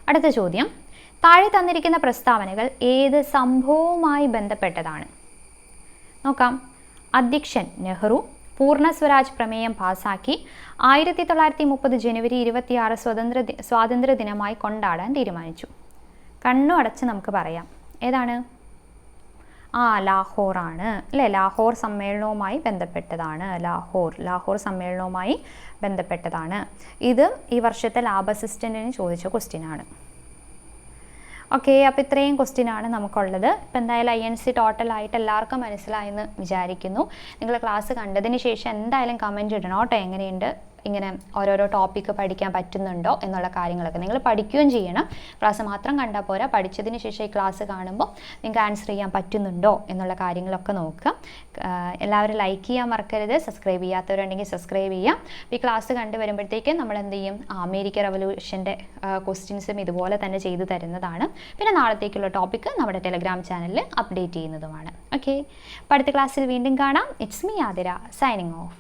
അടുത്ത ചോദ്യം, താഴെ തന്നിരിക്കുന്ന പ്രസ്താവനകൾ ഏത് സംഭവവുമായി ബന്ധപ്പെട്ടതാണ്? നോക്കാം. അധ്യക്ഷൻ നെഹ്റു പൂർണ്ണ സ്വരാജ് പ്രമേയം പാസാക്കി 1930 ജനുവരി 26 സ്വാതന്ത്ര്യ ദിനമായി കൊണ്ടാടാൻ തീരുമാനിച്ചു. കണ്ണു അടച്ച് നമുക്ക് പറയാം. ഏതാണ്? ലാഹോറാണ് അല്ലേ? ലാഹോർ സമ്മേളനവുമായി ബന്ധപ്പെട്ടതാണ്. ലാഹോർ സമ്മേളനവുമായി ബന്ധപ്പെട്ടതാണ്. ഇത് ഈ വർഷത്തെ ലാബ് അസിസ്റ്റൻറ്റിന് ചോദിച്ച ക്വസ്റ്റ്യൻ ആണ്. ഓക്കെ, അപ്പോൾ ഇത്രയും ക്വസ്റ്റ്യനാണ് നമുക്കുള്ളത്. ഇപ്പം എന്തായാലും INC ടോട്ടലായിട്ട് എല്ലാവർക്കും മനസ്സിലായെന്ന് വിചാരിക്കുന്നു. നിങ്ങൾ ക്ലാസ് കണ്ടതിന് ശേഷം എന്തായാലും കമൻറ്റ് ഇടണം കേട്ടോ. എങ്ങനെയുണ്ട് ഇങ്ങനെ ഓരോരോ ടോപ്പിക്ക് പഠിക്കാൻ പറ്റുന്നുണ്ടോ എന്നുള്ള കാര്യങ്ങളൊക്കെ നിങ്ങൾ പഠിക്കുകയും ചെയ്യണം. ക്ലാസ് മാത്രം കണ്ടാൽ പോരാ, പഠിച്ചതിന് ശേഷം ഈ ക്ലാസ് കാണുമ്പോൾ നിങ്ങൾക്ക് ആൻസർ ചെയ്യാൻ പറ്റുന്നുണ്ടോ എന്നുള്ള കാര്യങ്ങളൊക്കെ നോക്കുക. എല്ലാവരും ലൈക്ക് ചെയ്യാൻ മറക്കരുത്. സബ്സ്ക്രൈബ് ചെയ്യാത്തവരുണ്ടെങ്കിൽ സബ്സ്ക്രൈബ് ചെയ്യാം. ഈ ക്ലാസ് കണ്ടു വരുമ്പോഴത്തേക്കും നമ്മൾ എന്ത് ചെയ്യും, അമേരിക്ക റവല്യൂഷൻ്റെ ക്വസ്റ്റ്യൻസും ഇതുപോലെ തന്നെ ചെയ്തു തരുന്നതാണ്. പിന്നെ നാളത്തേക്കുള്ള ടോപ്പിക്ക് നമ്മുടെ ടെലഗ്രാം ചാനലിൽ അപ്ഡേറ്റ് ചെയ്യുന്നതുമാണ്. ഓക്കെ, അപ്പോൾ അടുത്ത ക്ലാസ്സിൽ വീണ്ടും കാണാം. It's me Athira, signing off.